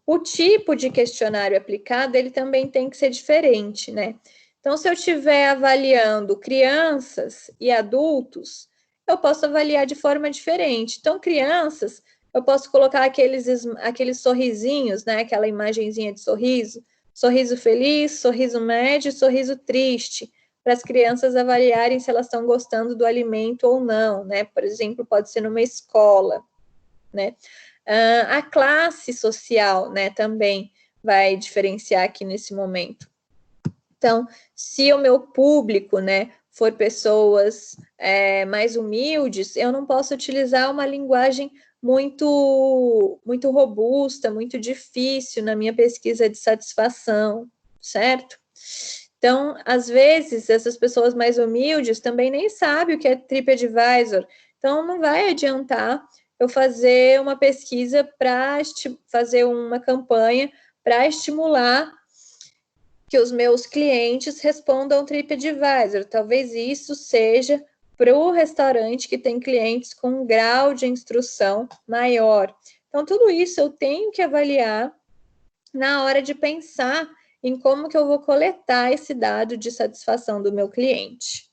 o tipo de questionário aplicado, ele também tem que ser diferente, né? Então, se eu estiver avaliando crianças e adultos, eu posso avaliar de forma diferente. Então, crianças, eu posso colocar aqueles sorrisinhos, né? Aquela imagenzinha de sorriso, sorriso feliz, sorriso médio, sorriso triste, para as crianças avaliarem se elas estão gostando do alimento ou não, né? Por exemplo, pode ser numa escola, né? A classe social, né, também vai diferenciar aqui nesse momento. Então, se o meu público, né, for pessoas mais humildes, eu não posso utilizar uma linguagem muito robusta, muito difícil na minha pesquisa de satisfação, certo? Então, às vezes, essas pessoas mais humildes também nem sabem o que é TripAdvisor, então não vai adiantar eu fazer uma pesquisa para fazer uma campanha para estimular que os meus clientes respondam TripAdvisor. Talvez isso seja para o restaurante que tem clientes com um grau de instrução maior. Então, tudo isso eu tenho que avaliar na hora de pensar em como que eu vou coletar esse dado de satisfação do meu cliente.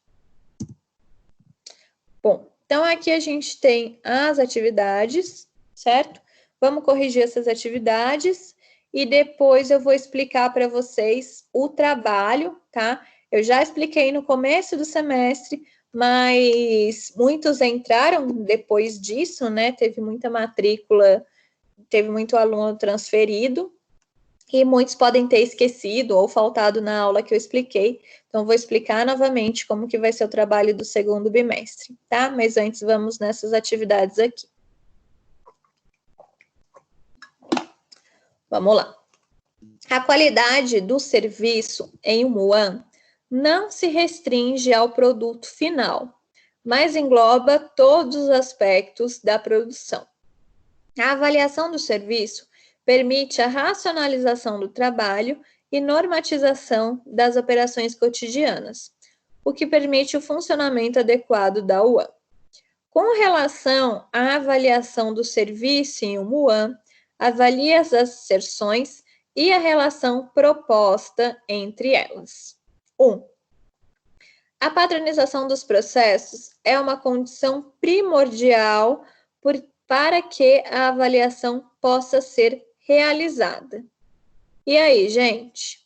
Bom, então aqui a gente tem as atividades, certo? Vamos corrigir essas atividades e depois eu vou explicar para vocês o trabalho, tá? Eu já expliquei no começo do semestre, mas muitos entraram depois disso, né? Teve muita matrícula, teve muito aluno transferido e muitos podem ter esquecido ou faltado na aula que eu expliquei. Então, vou explicar novamente como que vai ser o trabalho do segundo bimestre, tá? Mas antes, vamos nessas atividades aqui. Vamos lá. A qualidade do serviço em UMUAN não se restringe ao produto final, mas engloba todos os aspectos da produção. A avaliação do serviço permite a racionalização do trabalho e normatização das operações cotidianas, o que permite o funcionamento adequado da UAN. Com relação à avaliação do serviço em UAN, avalie as asserções e a relação proposta entre elas. 1. A padronização dos processos é uma condição primordial para que a avaliação possa ser realizada. E aí, gente?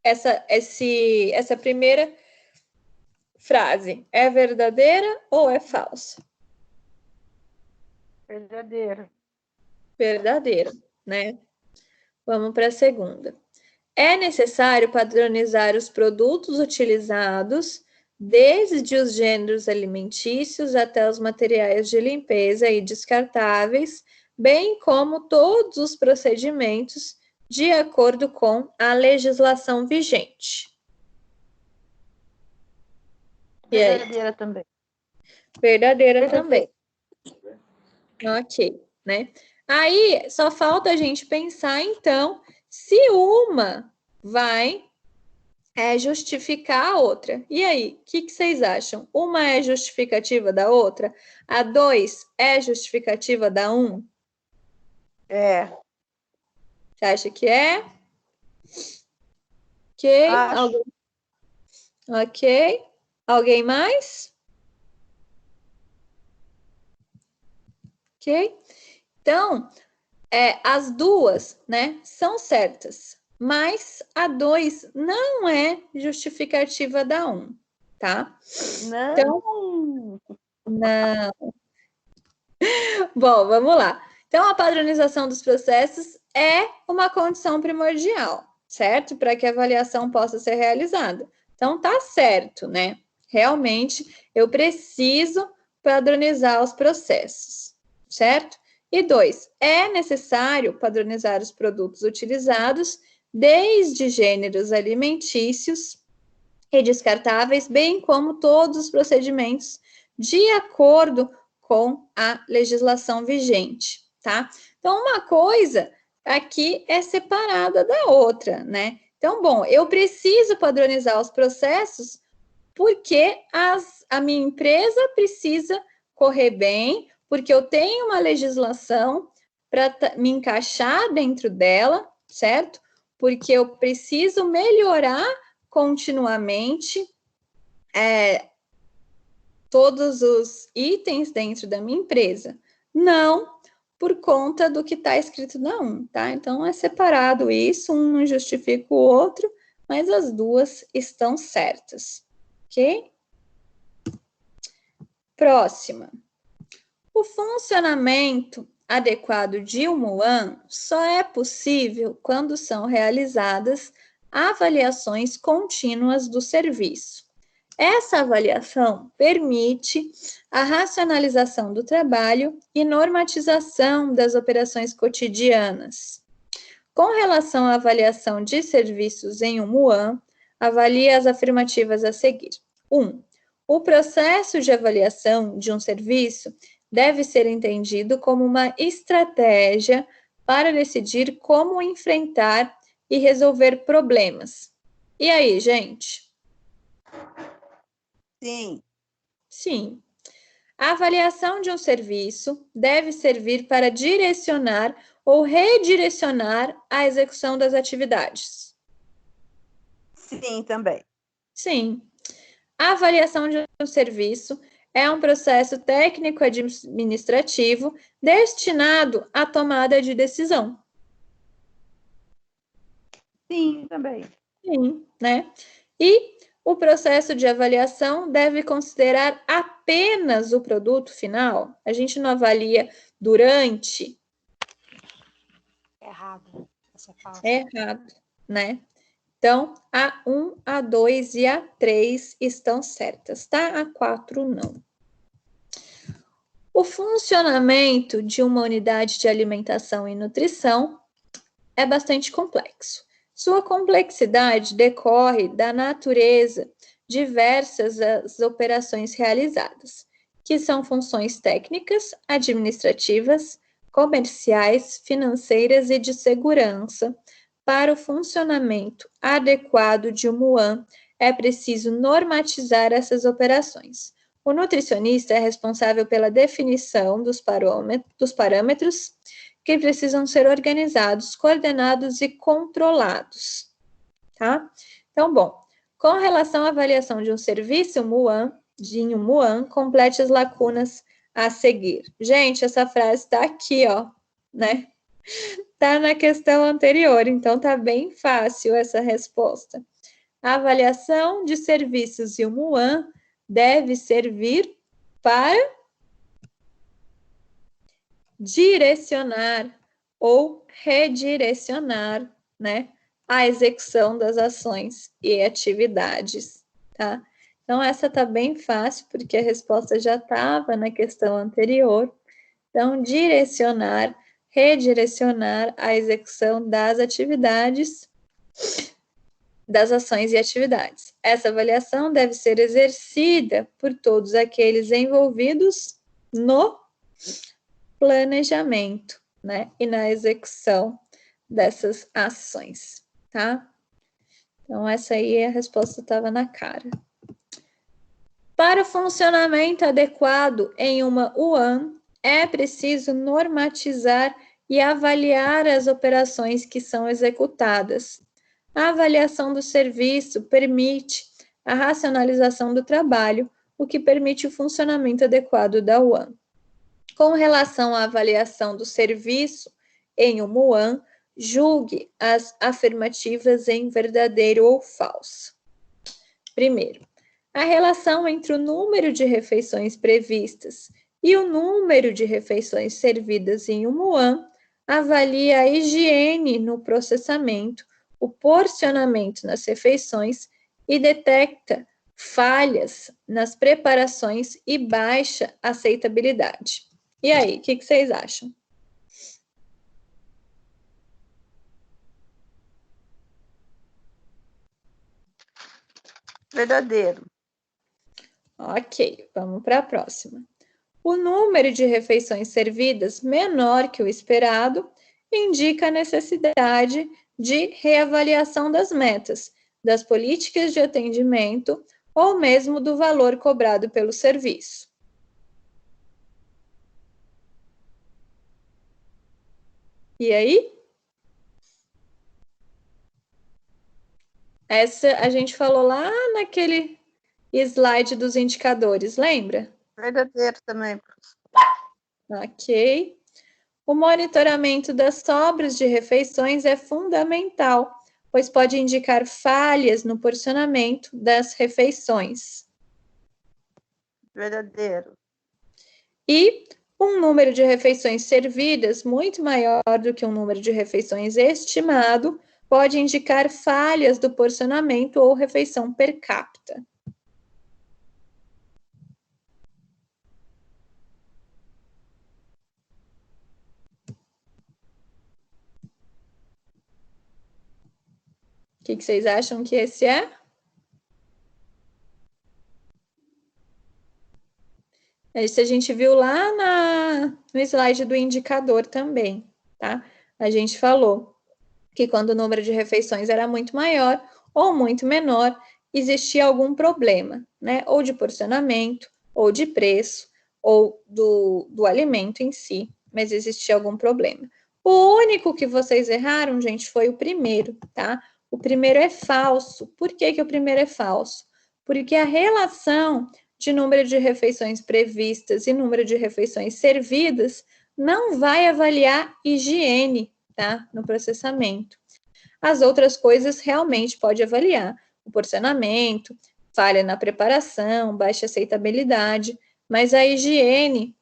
Essa primeira frase é verdadeira ou é falsa? Verdadeira. Verdadeira, né? Vamos para a segunda. É necessário padronizar os produtos utilizados, desde os gêneros alimentícios até os materiais de limpeza e descartáveis, bem como todos os procedimentos de acordo com a legislação vigente. Verdadeira também. Verdadeira também. Ok, né? Aí, só falta a gente pensar, então, se uma vai justificar a outra. E aí, o que vocês acham? Uma é justificativa da outra? A 2 é justificativa da 1? É. Você acha que é? Ok. Acho. Ok. Alguém mais? Ok. Então, as duas, né, são certas, mas a 2 não é justificativa da 1, tá? Não. Então, não. Bom, vamos lá. Então, a padronização dos processos é uma condição primordial, certo? Para que a avaliação possa ser realizada. Então, tá certo, né? Realmente, eu preciso padronizar os processos, certo? E 2, é necessário padronizar os produtos utilizados, desde gêneros alimentícios e descartáveis, bem como todos os procedimentos de acordo com a legislação vigente, tá? Então, uma coisa aqui é separada da outra, né? Então, bom, eu preciso padronizar os processos porque a minha empresa precisa correr bem, porque eu tenho uma legislação para me encaixar dentro dela, certo? Porque eu preciso melhorar continuamente todos os itens dentro da minha empresa. Não por conta do que está escrito na 1, tá? Então, é separado isso, um não justifica o outro, mas as duas estão certas, ok? Próxima. O funcionamento adequado de UMUAN só é possível quando são realizadas avaliações contínuas do serviço. Essa avaliação permite a racionalização do trabalho e normatização das operações cotidianas. Com relação à avaliação de serviços em UMUAN, avalie as afirmativas a seguir. 1. O processo de avaliação de um serviço deve ser entendido como uma estratégia para decidir como enfrentar e resolver problemas. E aí, gente? Sim. Sim. A avaliação de um serviço deve servir para direcionar ou redirecionar a execução das atividades. Sim, também. Sim. A avaliação de um serviço é um processo técnico-administrativo destinado à tomada de decisão. Sim, também. Sim, né? E o processo de avaliação deve considerar apenas o produto final. A gente não avalia durante. Errado. Essa é falsa. Errado, né? Então, a 1, a 2 e a 3 estão certas, tá? A 4 não. O funcionamento de uma unidade de alimentação e nutrição é bastante complexo. Sua complexidade decorre da natureza diversas das operações realizadas, que são funções técnicas, administrativas, comerciais, financeiras e de segurança. Para o funcionamento adequado de um UAM, é preciso normatizar essas operações. O nutricionista é responsável pela definição dos parâmetros que precisam ser organizados, coordenados e controlados, tá? Então, bom, com relação à avaliação de um serviço de um MUAN, complete as lacunas a seguir. Gente, essa frase está aqui, ó, né? Está na questão anterior, então tá bem fácil essa resposta. A avaliação de serviços de um MUAN deve servir para direcionar ou redirecionar, né, a execução das ações e atividades, tá? Então, essa tá bem fácil, porque a resposta já estava na questão anterior. Então, direcionar, redirecionar a execução das atividades, das ações e atividades. Essa avaliação deve ser exercida por todos aqueles envolvidos no planejamento, né, e na execução dessas ações, tá? Então, essa aí a resposta estava na cara. Para o funcionamento adequado em uma UAM, é preciso normatizar e avaliar as operações que são executadas. A avaliação do serviço permite a racionalização do trabalho, o que permite o funcionamento adequado da UAM. Com relação à avaliação do serviço em uma UAM, julgue as afirmativas em verdadeiro ou falso. Primeiro, a relação entre o número de refeições previstas e o número de refeições servidas em uma UAM avalia a higiene no processamento, o porcionamento nas refeições e detecta falhas nas preparações e baixa aceitabilidade. E aí, o que vocês acham? Verdadeiro. Ok, vamos para a próxima. O número de refeições servidas menor que o esperado indica a necessidade de reavaliação das metas, das políticas de atendimento ou mesmo do valor cobrado pelo serviço. E aí? Essa a gente falou lá naquele slide dos indicadores, lembra? Verdadeiro também. Ok. O monitoramento das sobras de refeições é fundamental, pois pode indicar falhas no porcionamento das refeições. Verdadeiro. E um número de refeições servidas muito maior do que um número de refeições estimado pode indicar falhas do porcionamento ou refeição per capita. O que vocês acham que esse é? Esse a gente viu lá no slide do indicador também, tá? A gente falou que quando o número de refeições era muito maior ou muito menor, existia algum problema, né? Ou de porcionamento, ou de preço, ou do alimento em si, mas existia algum problema. O único que vocês erraram, gente, foi o primeiro, tá? O primeiro é falso. Por que o primeiro é falso? Porque a relação de número de refeições previstas e número de refeições servidas não vai avaliar higiene, tá? No processamento. As outras coisas realmente pode avaliar. O porcionamento, falha na preparação, baixa aceitabilidade, mas a higiene,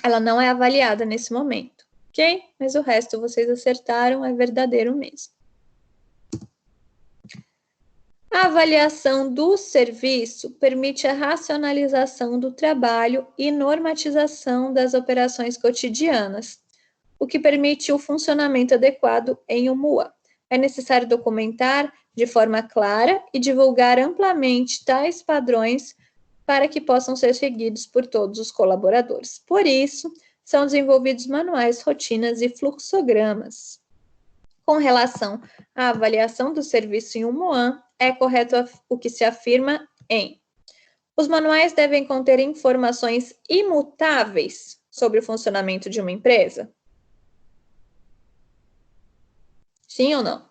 ela não é avaliada nesse momento, ok? Mas o resto vocês acertaram, é verdadeiro mesmo. A avaliação do serviço permite a racionalização do trabalho e normatização das operações cotidianas, o que permite o funcionamento adequado em um MUA. É necessário documentar de forma clara e divulgar amplamente tais padrões para que possam ser seguidos por todos os colaboradores. Por isso, são desenvolvidos manuais, rotinas e fluxogramas. Com relação à avaliação do serviço em um MUAN, é correto o que se afirma em: os manuais devem conter informações imutáveis sobre o funcionamento de uma empresa? Sim ou não?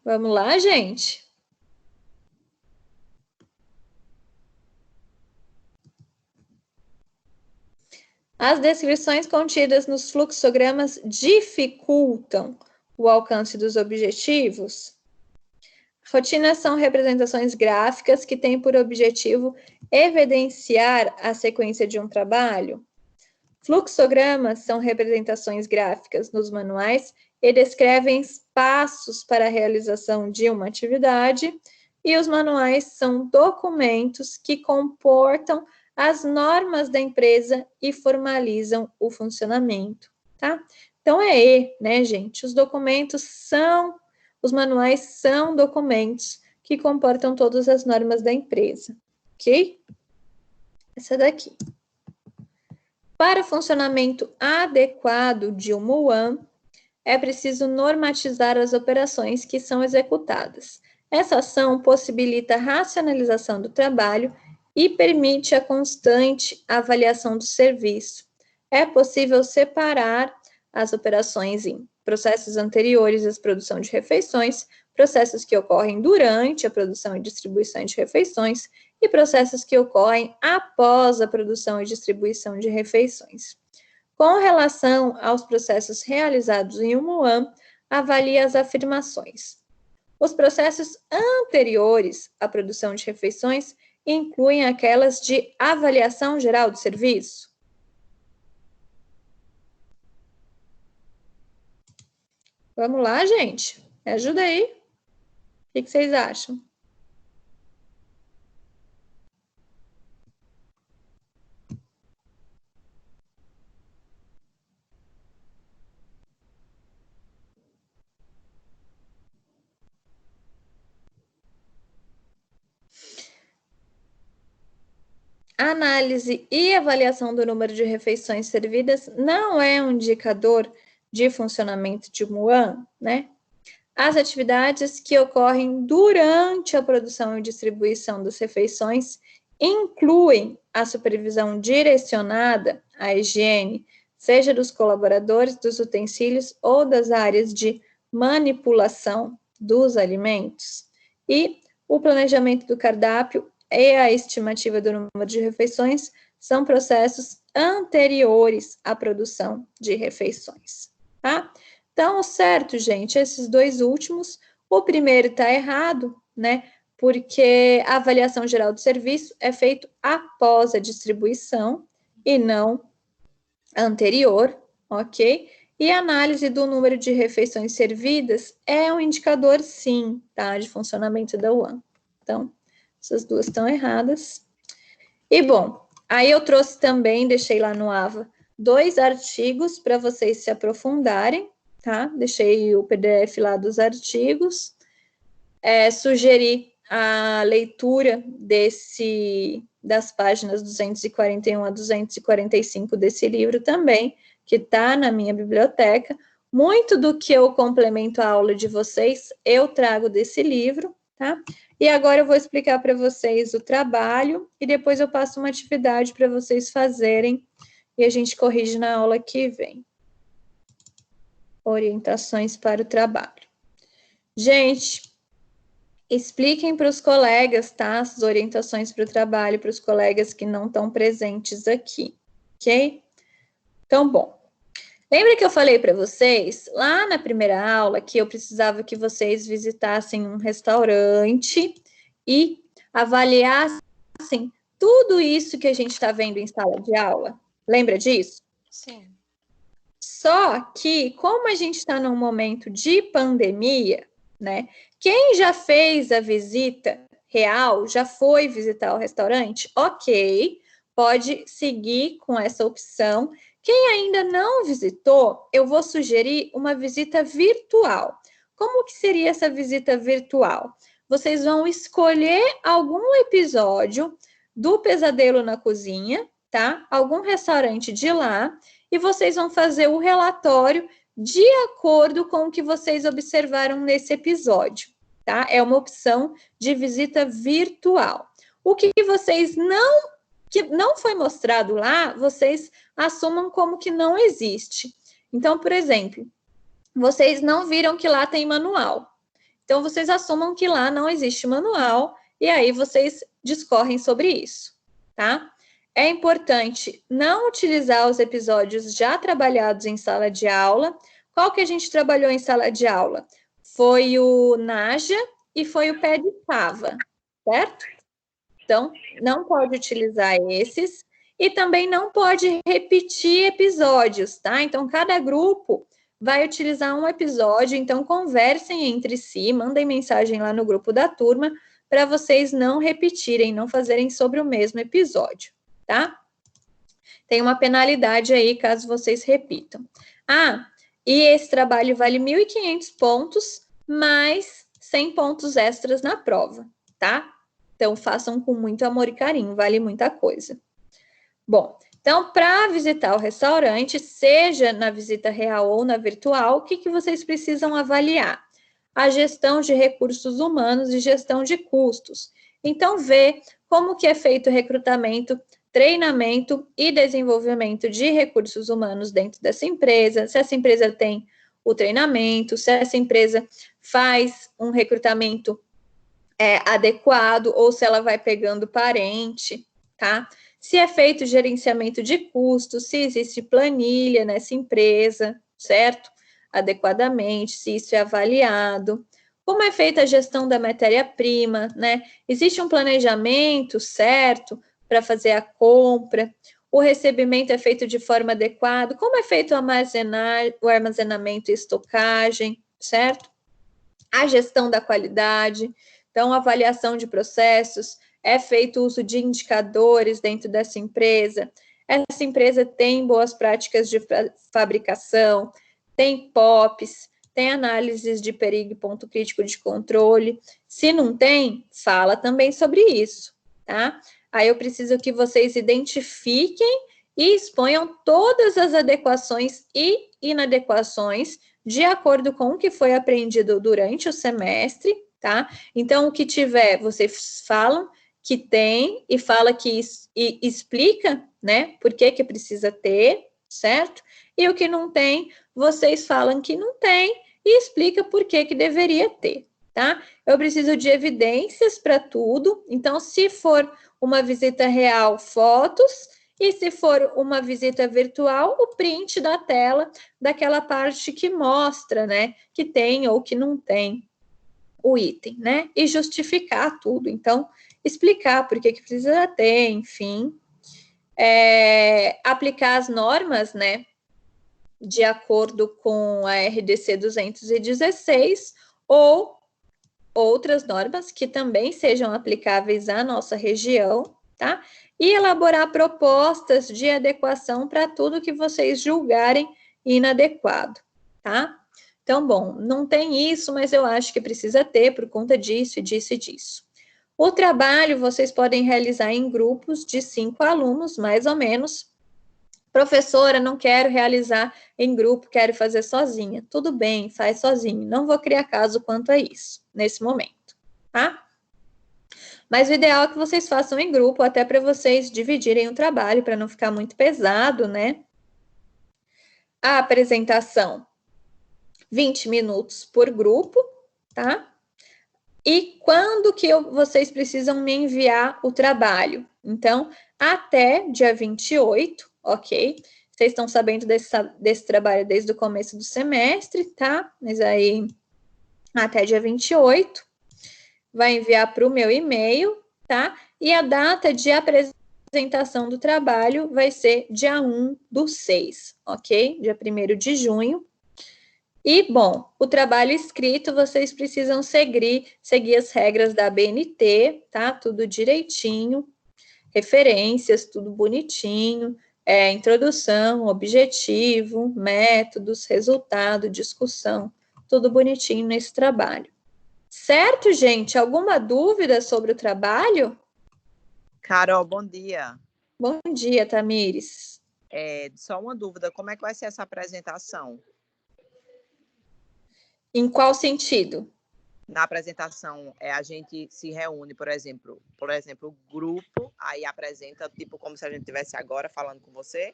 Vamos lá, gente? As descrições contidas nos fluxogramas dificultam o alcance dos objetivos? Rotinas são representações gráficas que têm por objetivo evidenciar a sequência de um trabalho. Fluxogramas são representações gráficas nos manuais e descrevem passos para a realização de uma atividade, e os manuais são documentos que comportam as normas da empresa e formalizam o funcionamento, tá? Então, é E, né, gente? Os manuais são documentos que comportam todas as normas da empresa, ok? Essa daqui. Para o funcionamento adequado de um MUAN, é preciso normatizar as operações que são executadas. Essa ação possibilita a racionalização do trabalho e permite a constante avaliação do serviço. É possível separar as operações em processos anteriores à produção de refeições, processos que ocorrem durante a produção e distribuição de refeições e processos que ocorrem após a produção e distribuição de refeições. Com relação aos processos realizados em um MUAN, avalie as afirmações. Os processos anteriores à produção de refeições incluem aquelas de avaliação geral do serviço? Vamos lá, gente? Me ajuda aí. O que vocês acham? A análise e avaliação do número de refeições servidas não é um indicador de funcionamento de MUAN, né? As atividades que ocorrem durante a produção e distribuição das refeições incluem a supervisão direcionada à higiene, seja dos colaboradores, dos utensílios ou das áreas de manipulação dos alimentos, e o planejamento do cardápio e a estimativa do número de refeições são processos anteriores à produção de refeições, tá? Então, certo, gente, esses dois últimos, o primeiro está errado, né? Porque a avaliação geral do serviço é feita após a distribuição e não anterior, ok? E a análise do número de refeições servidas é um indicador, sim, tá? De funcionamento da UAN. Então, essas duas estão erradas. E, bom, aí eu trouxe também, deixei lá no AVA, 2 artigos para vocês se aprofundarem, tá? Deixei o PDF lá dos artigos. Sugeri a leitura das páginas 241 a 245 desse livro também, que está na minha biblioteca. Muito do que eu complemento a aula de vocês, eu trago desse livro, tá? E agora eu vou explicar para vocês o trabalho e depois eu passo uma atividade para vocês fazerem e a gente corrige na aula que vem. Orientações para o trabalho. Gente, expliquem para os colegas, tá? As orientações para o trabalho, para os colegas que não estão presentes aqui, ok? Então, bom. Lembra que eu falei para vocês, lá na primeira aula, que eu precisava que vocês visitassem um restaurante e avaliassem tudo isso que a gente está vendo em sala de aula? Lembra disso? Sim. Só que, como a gente está num momento de pandemia, né? Quem já fez a visita real, já foi visitar o restaurante, ok, pode seguir com essa opção. Quem ainda não visitou, eu vou sugerir uma visita virtual. Como que seria essa visita virtual? Vocês vão escolher algum episódio do Pesadelo na Cozinha, tá? Algum restaurante de lá, e vocês vão fazer o relatório de acordo com o que vocês observaram nesse episódio, tá? É uma opção de visita virtual. O que vocês que não foi mostrado lá, vocês assumam como que não existe. Então, por exemplo, vocês não viram que lá tem manual. Então, vocês assumam que lá não existe manual e aí vocês discorrem sobre isso, tá? É importante não utilizar os episódios já trabalhados em sala de aula. Qual que a gente trabalhou em sala de aula? Foi o Naja e foi o Pé de Fava, certo? Então, não pode utilizar esses e também não pode repetir episódios, tá? Então, cada grupo vai utilizar um episódio, então conversem entre si, mandem mensagem lá no grupo da turma para vocês não repetirem, não fazerem sobre o mesmo episódio, tá? Tem uma penalidade aí caso vocês repitam. Ah, e esse trabalho vale 1.500 pontos, mais 100 pontos extras na prova, tá? Então, façam com muito amor e carinho, vale muita coisa. Bom, então, para visitar o restaurante, seja na visita real ou na virtual, o que vocês precisam avaliar? A gestão de recursos humanos e gestão de custos. Então, ver como que é feito o recrutamento, treinamento e desenvolvimento de recursos humanos dentro dessa empresa, se essa empresa tem o treinamento, se essa empresa faz um recrutamento adequado ou se ela vai pegando parente, tá? Se é feito gerenciamento de custos, se existe planilha nessa empresa, certo? Adequadamente, se isso é avaliado. Como é feita a gestão da matéria-prima, né? Existe um planejamento certo para fazer a compra? O recebimento é feito de forma adequada? Como é feito o armazenamento e estocagem, certo? A gestão da qualidade. Então, avaliação de processos, é feito uso de indicadores dentro dessa empresa, essa empresa tem boas práticas de fabricação, tem POPs, tem análises de perigo e ponto crítico de controle. Se não tem, fala também sobre isso, tá? Aí eu preciso que vocês identifiquem e exponham todas as adequações e inadequações de acordo com o que foi aprendido durante o semestre, tá? Então, o que tiver, vocês falam que tem e fala que e explica, né, por que precisa ter, certo? E o que não tem, vocês falam que não tem e explica por que deveria ter, tá? Eu preciso de evidências para tudo, então, se for uma visita real, fotos, e se for uma visita virtual, o print da tela, daquela parte que mostra, né, que tem ou que não tem o item, né? E justificar tudo. Então, explicar por que precisa ter, enfim. Aplicar as normas, né? De acordo com a RDC 216 ou outras normas que também sejam aplicáveis à nossa região, tá? E elaborar propostas de adequação para tudo que vocês julgarem inadequado, tá? Então, bom, não tem isso, mas eu acho que precisa ter por conta disso e disso e disso. O trabalho vocês podem realizar em grupos de 5 alunos, mais ou menos, Professora, não quero realizar em grupo, quero fazer sozinha. Tudo bem, faz sozinho. Não vou criar caso quanto a isso, nesse momento, tá? Mas o ideal é que vocês façam em grupo, até para vocês dividirem o trabalho, para não ficar muito pesado, né? A apresentação, 20 minutos por grupo, tá? E quando que vocês precisam me enviar o trabalho? Então, até dia 28, ok? Vocês estão sabendo desse trabalho desde o começo do semestre, tá? Mas aí, até dia 28, vai enviar para o meu e-mail, tá? E a data de apresentação do trabalho vai ser dia 1/6, ok? Dia 1º de junho. E, bom, o trabalho escrito, vocês precisam seguir as regras da ABNT, tá? Tudo direitinho, referências, tudo bonitinho, introdução, objetivo, métodos, resultado, discussão, tudo bonitinho nesse trabalho. Certo, gente? Alguma dúvida sobre o trabalho? Carol, bom dia. Bom dia, Tamires. Só uma dúvida, como é que vai ser essa apresentação? Em qual sentido? Na apresentação, a gente se reúne, por exemplo, o grupo, aí apresenta, tipo, como se a gente estivesse agora falando com você?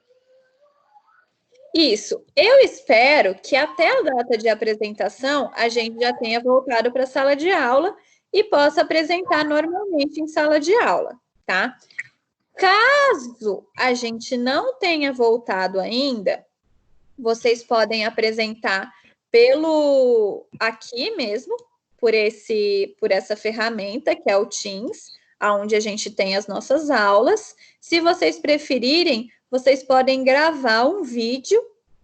Isso. Eu espero que até a data de apresentação a gente já tenha voltado para a sala de aula e possa apresentar normalmente em sala de aula, tá? Caso a gente não tenha voltado ainda, vocês podem apresentar aqui mesmo, por essa ferramenta que é o Teams, onde a gente tem as nossas aulas. Se vocês preferirem, vocês podem gravar um vídeo,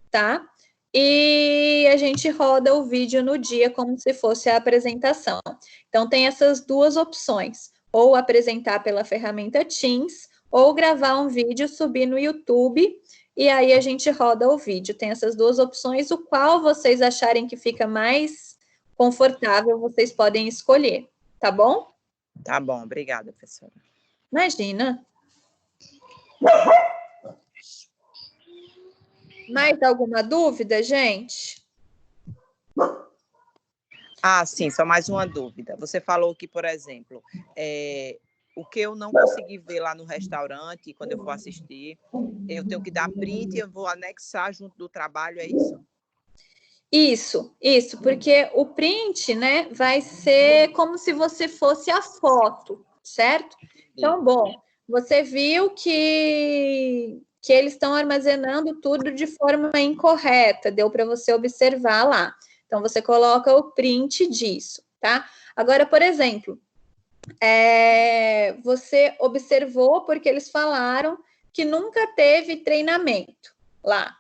tá? E a gente roda o vídeo no dia como se fosse a apresentação. Então, tem essas duas opções, ou apresentar pela ferramenta Teams, ou gravar um vídeo, subir no YouTube, e aí a gente roda o vídeo. Tem essas duas opções, o qual vocês acharem que fica mais confortável, vocês podem escolher, tá bom? Tá bom, obrigada, professora. Imagina. Mais alguma dúvida, gente? Sim, só mais uma dúvida. Você falou que, por exemplo, o que eu não consegui ver lá no restaurante, quando eu for assistir, eu tenho que dar print e eu vou anexar junto do trabalho, é isso? Isso, porque o print, né, vai ser como se você fosse a foto, certo? Então, bom, você viu que eles estão armazenando tudo de forma incorreta, deu para você observar lá. Então, você coloca o print disso, tá? Agora, por exemplo, você observou porque eles falaram que nunca teve treinamento lá.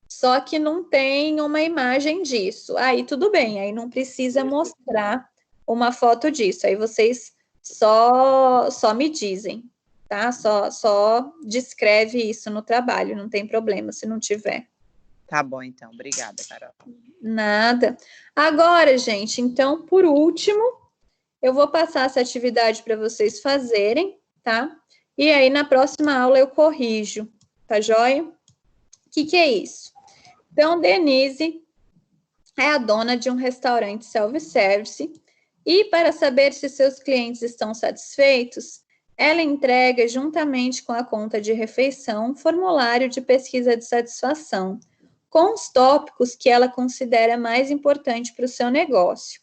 Só que não tem uma imagem disso. Aí tudo bem, aí não precisa mostrar uma foto disso. Aí vocês só me dizem, tá? Só descreve isso no trabalho, não tem problema se não tiver. Tá bom, então. Obrigada, Carol. Nada. Agora, gente, então, por último, eu vou passar essa atividade para vocês fazerem, tá? E aí, na próxima aula, eu corrijo, tá joia? O que é isso? Então, Denise é a dona de um restaurante self-service e, para saber se seus clientes estão satisfeitos, ela entrega, juntamente com a conta de refeição, um formulário de pesquisa de satisfação, com os tópicos que ela considera mais importantes para o seu negócio.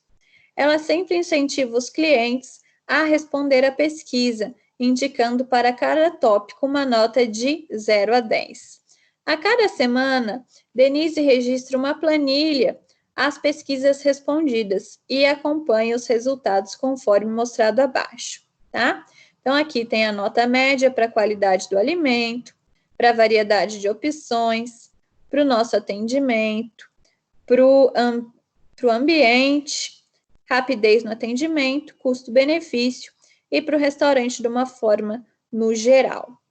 Ela sempre incentiva os clientes a responder à pesquisa, indicando para cada tópico uma nota de 0 a 10. A cada semana, Denise registra uma planilha às pesquisas respondidas e acompanha os resultados conforme mostrado abaixo, tá? Então, aqui tem a nota média para a qualidade do alimento, para a variedade de opções, para o nosso atendimento, para o ambiente, rapidez no atendimento, custo-benefício e para o restaurante de uma forma no geral.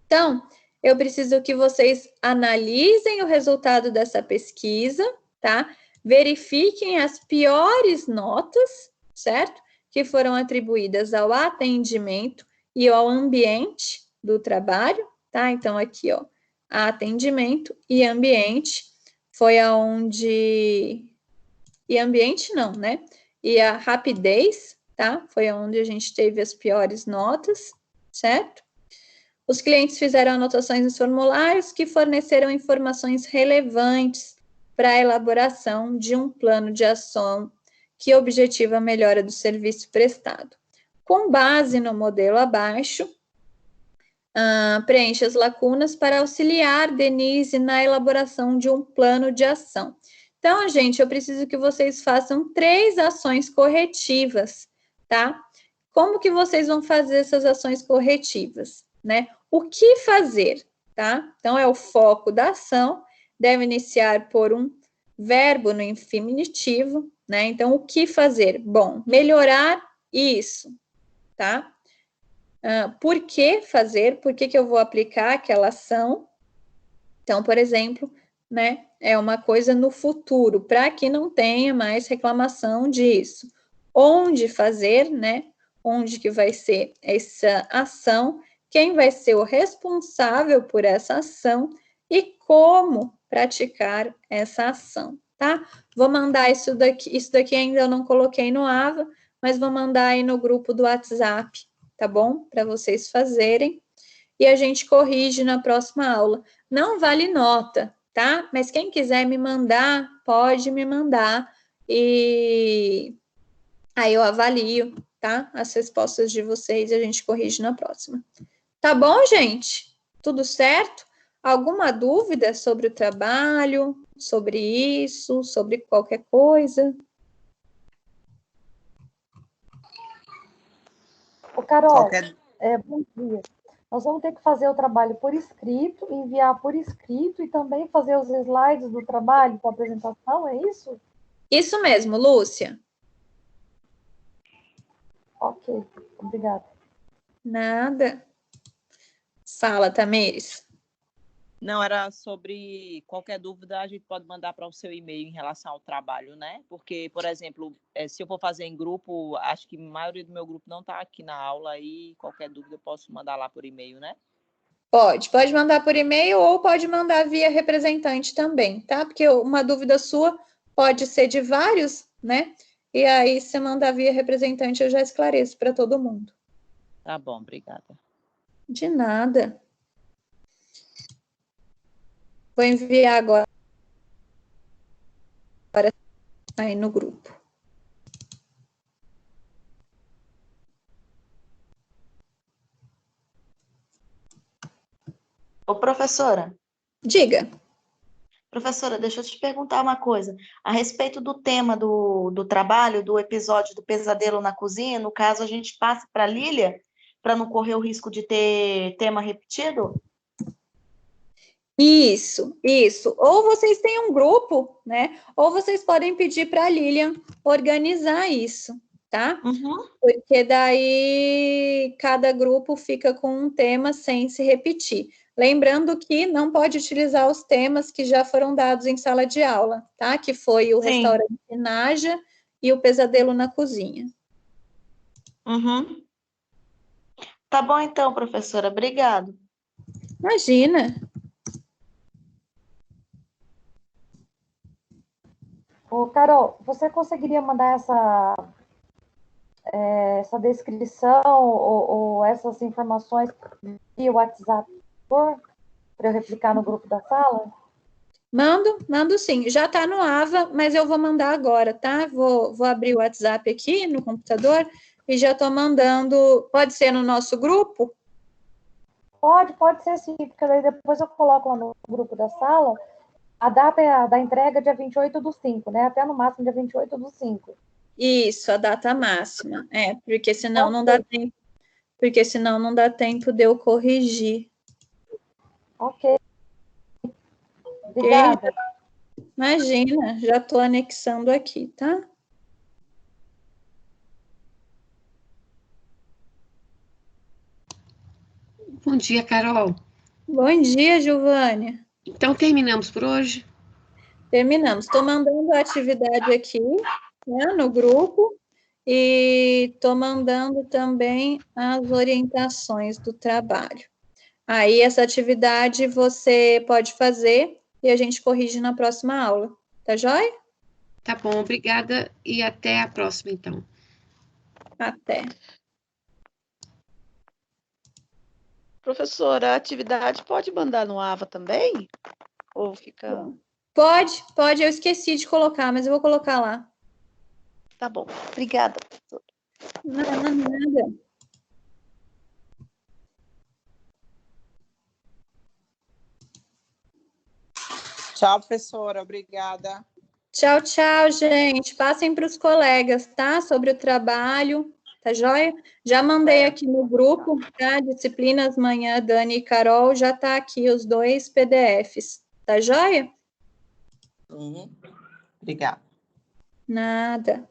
Então, eu preciso que vocês analisem o resultado dessa pesquisa, tá? Verifiquem as piores notas, certo? Que foram atribuídas ao atendimento e ao ambiente do trabalho, tá? Então, aqui, ó, atendimento e ambiente, foi aonde... E ambiente não, né? E a rapidez, tá? Foi onde a gente teve as piores notas, certo? Os clientes fizeram anotações nos formulários que forneceram informações relevantes para a elaboração de um plano de ação que objetiva a melhora do serviço prestado. Com base no modelo abaixo, preencha as lacunas para auxiliar Denise na elaboração de um plano de ação. Então, gente, eu preciso que vocês façam 3 ações corretivas, tá? Como que vocês vão fazer essas ações corretivas, né? O que fazer, tá? Então, é o foco da ação, deve iniciar por um verbo no infinitivo, né? Então, o que fazer? Bom, melhorar isso, tá? Por que fazer? Por que eu vou aplicar aquela ação? Então, por exemplo, né, é uma coisa no futuro, para que não tenha mais reclamação disso. Onde fazer, né? Onde que vai ser essa ação? Quem vai ser o responsável por essa ação? E como praticar essa ação, tá? Vou mandar isso daqui ainda eu não coloquei no AVA, mas vou mandar aí no grupo do WhatsApp, tá bom? Para vocês fazerem. E a gente corrige na próxima aula. Não vale nota, tá? Mas quem quiser me mandar, pode me mandar. E aí eu avalio, tá? As respostas de vocês e a gente corrige na próxima. Tá bom, gente? Tudo certo? Alguma dúvida sobre o trabalho, sobre isso, sobre qualquer coisa? Ô, Carol, bom dia. Nós vamos ter que fazer o trabalho por escrito, enviar por escrito e também fazer os slides do trabalho com a apresentação, é isso? Isso mesmo, Lúcia. Ok, obrigada. Nada. Fala, Tamires. Não, era sobre qualquer dúvida, a gente pode mandar para o seu e-mail em relação ao trabalho, né? Porque, por exemplo, se eu for fazer em grupo, acho que a maioria do meu grupo não está aqui na aula e qualquer dúvida eu posso mandar lá por e-mail, né? Pode mandar por e-mail ou pode mandar via representante também, tá? Porque uma dúvida sua pode ser de vários, né? E aí, se mandar via representante, eu já esclareço para todo mundo. Tá bom, obrigada. De nada. Vou enviar agora aí no grupo. Ô, professora. Diga. Professora, deixa eu te perguntar uma coisa. A respeito do tema do trabalho, do episódio do pesadelo na cozinha, no caso, a gente passa para a Lília, para não correr o risco de ter tema repetido? Isso. Ou vocês têm um grupo, né? Ou vocês podem pedir para a Lilian organizar isso, tá? Uhum. Porque daí cada grupo fica com um tema sem se repetir. Lembrando que não pode utilizar os temas que já foram dados em sala de aula, tá? Que foi o restaurante Naja e o pesadelo na cozinha. Uhum. Tá bom então, professora. Obrigado. Imagina. Ô, Carol, você conseguiria mandar essa descrição ou essas informações via WhatsApp para eu replicar no grupo da sala? Mando sim. Já está no AVA, mas eu vou mandar agora, tá? Vou abrir o WhatsApp aqui no computador e já estou mandando. Pode ser no nosso grupo? Pode ser sim, porque daí depois eu coloco lá no grupo da sala. A data é da entrega dia 28/5, né? Até no máximo dia 28/5. Isso, a data máxima. Porque senão não dá tempo. Porque senão não dá tempo de eu corrigir. Ok. Obrigada. Imagina, já estou anexando aqui, tá? Bom dia, Carol. Bom dia, Giovânia. Então, terminamos por hoje? Terminamos. Estou mandando a atividade aqui, né, no grupo, e estou mandando também as orientações do trabalho. Aí essa atividade você pode fazer e a gente corrige na próxima aula. Tá joia? Tá bom, obrigada e até a próxima, então. Até. Professora, a atividade pode mandar no AVA também? Ou fica... Pode, eu esqueci de colocar, mas eu vou colocar lá. Tá bom, obrigada, professora. Nada. Tchau, professora. Obrigada. Tchau, gente. Passem para os colegas, tá? Sobre o trabalho, tá joia? Já mandei aqui no grupo, tá? Disciplinas Manhã, Dani e Carol, já tá aqui os 2 PDFs, tá joia? Sim. Obrigada. Nada.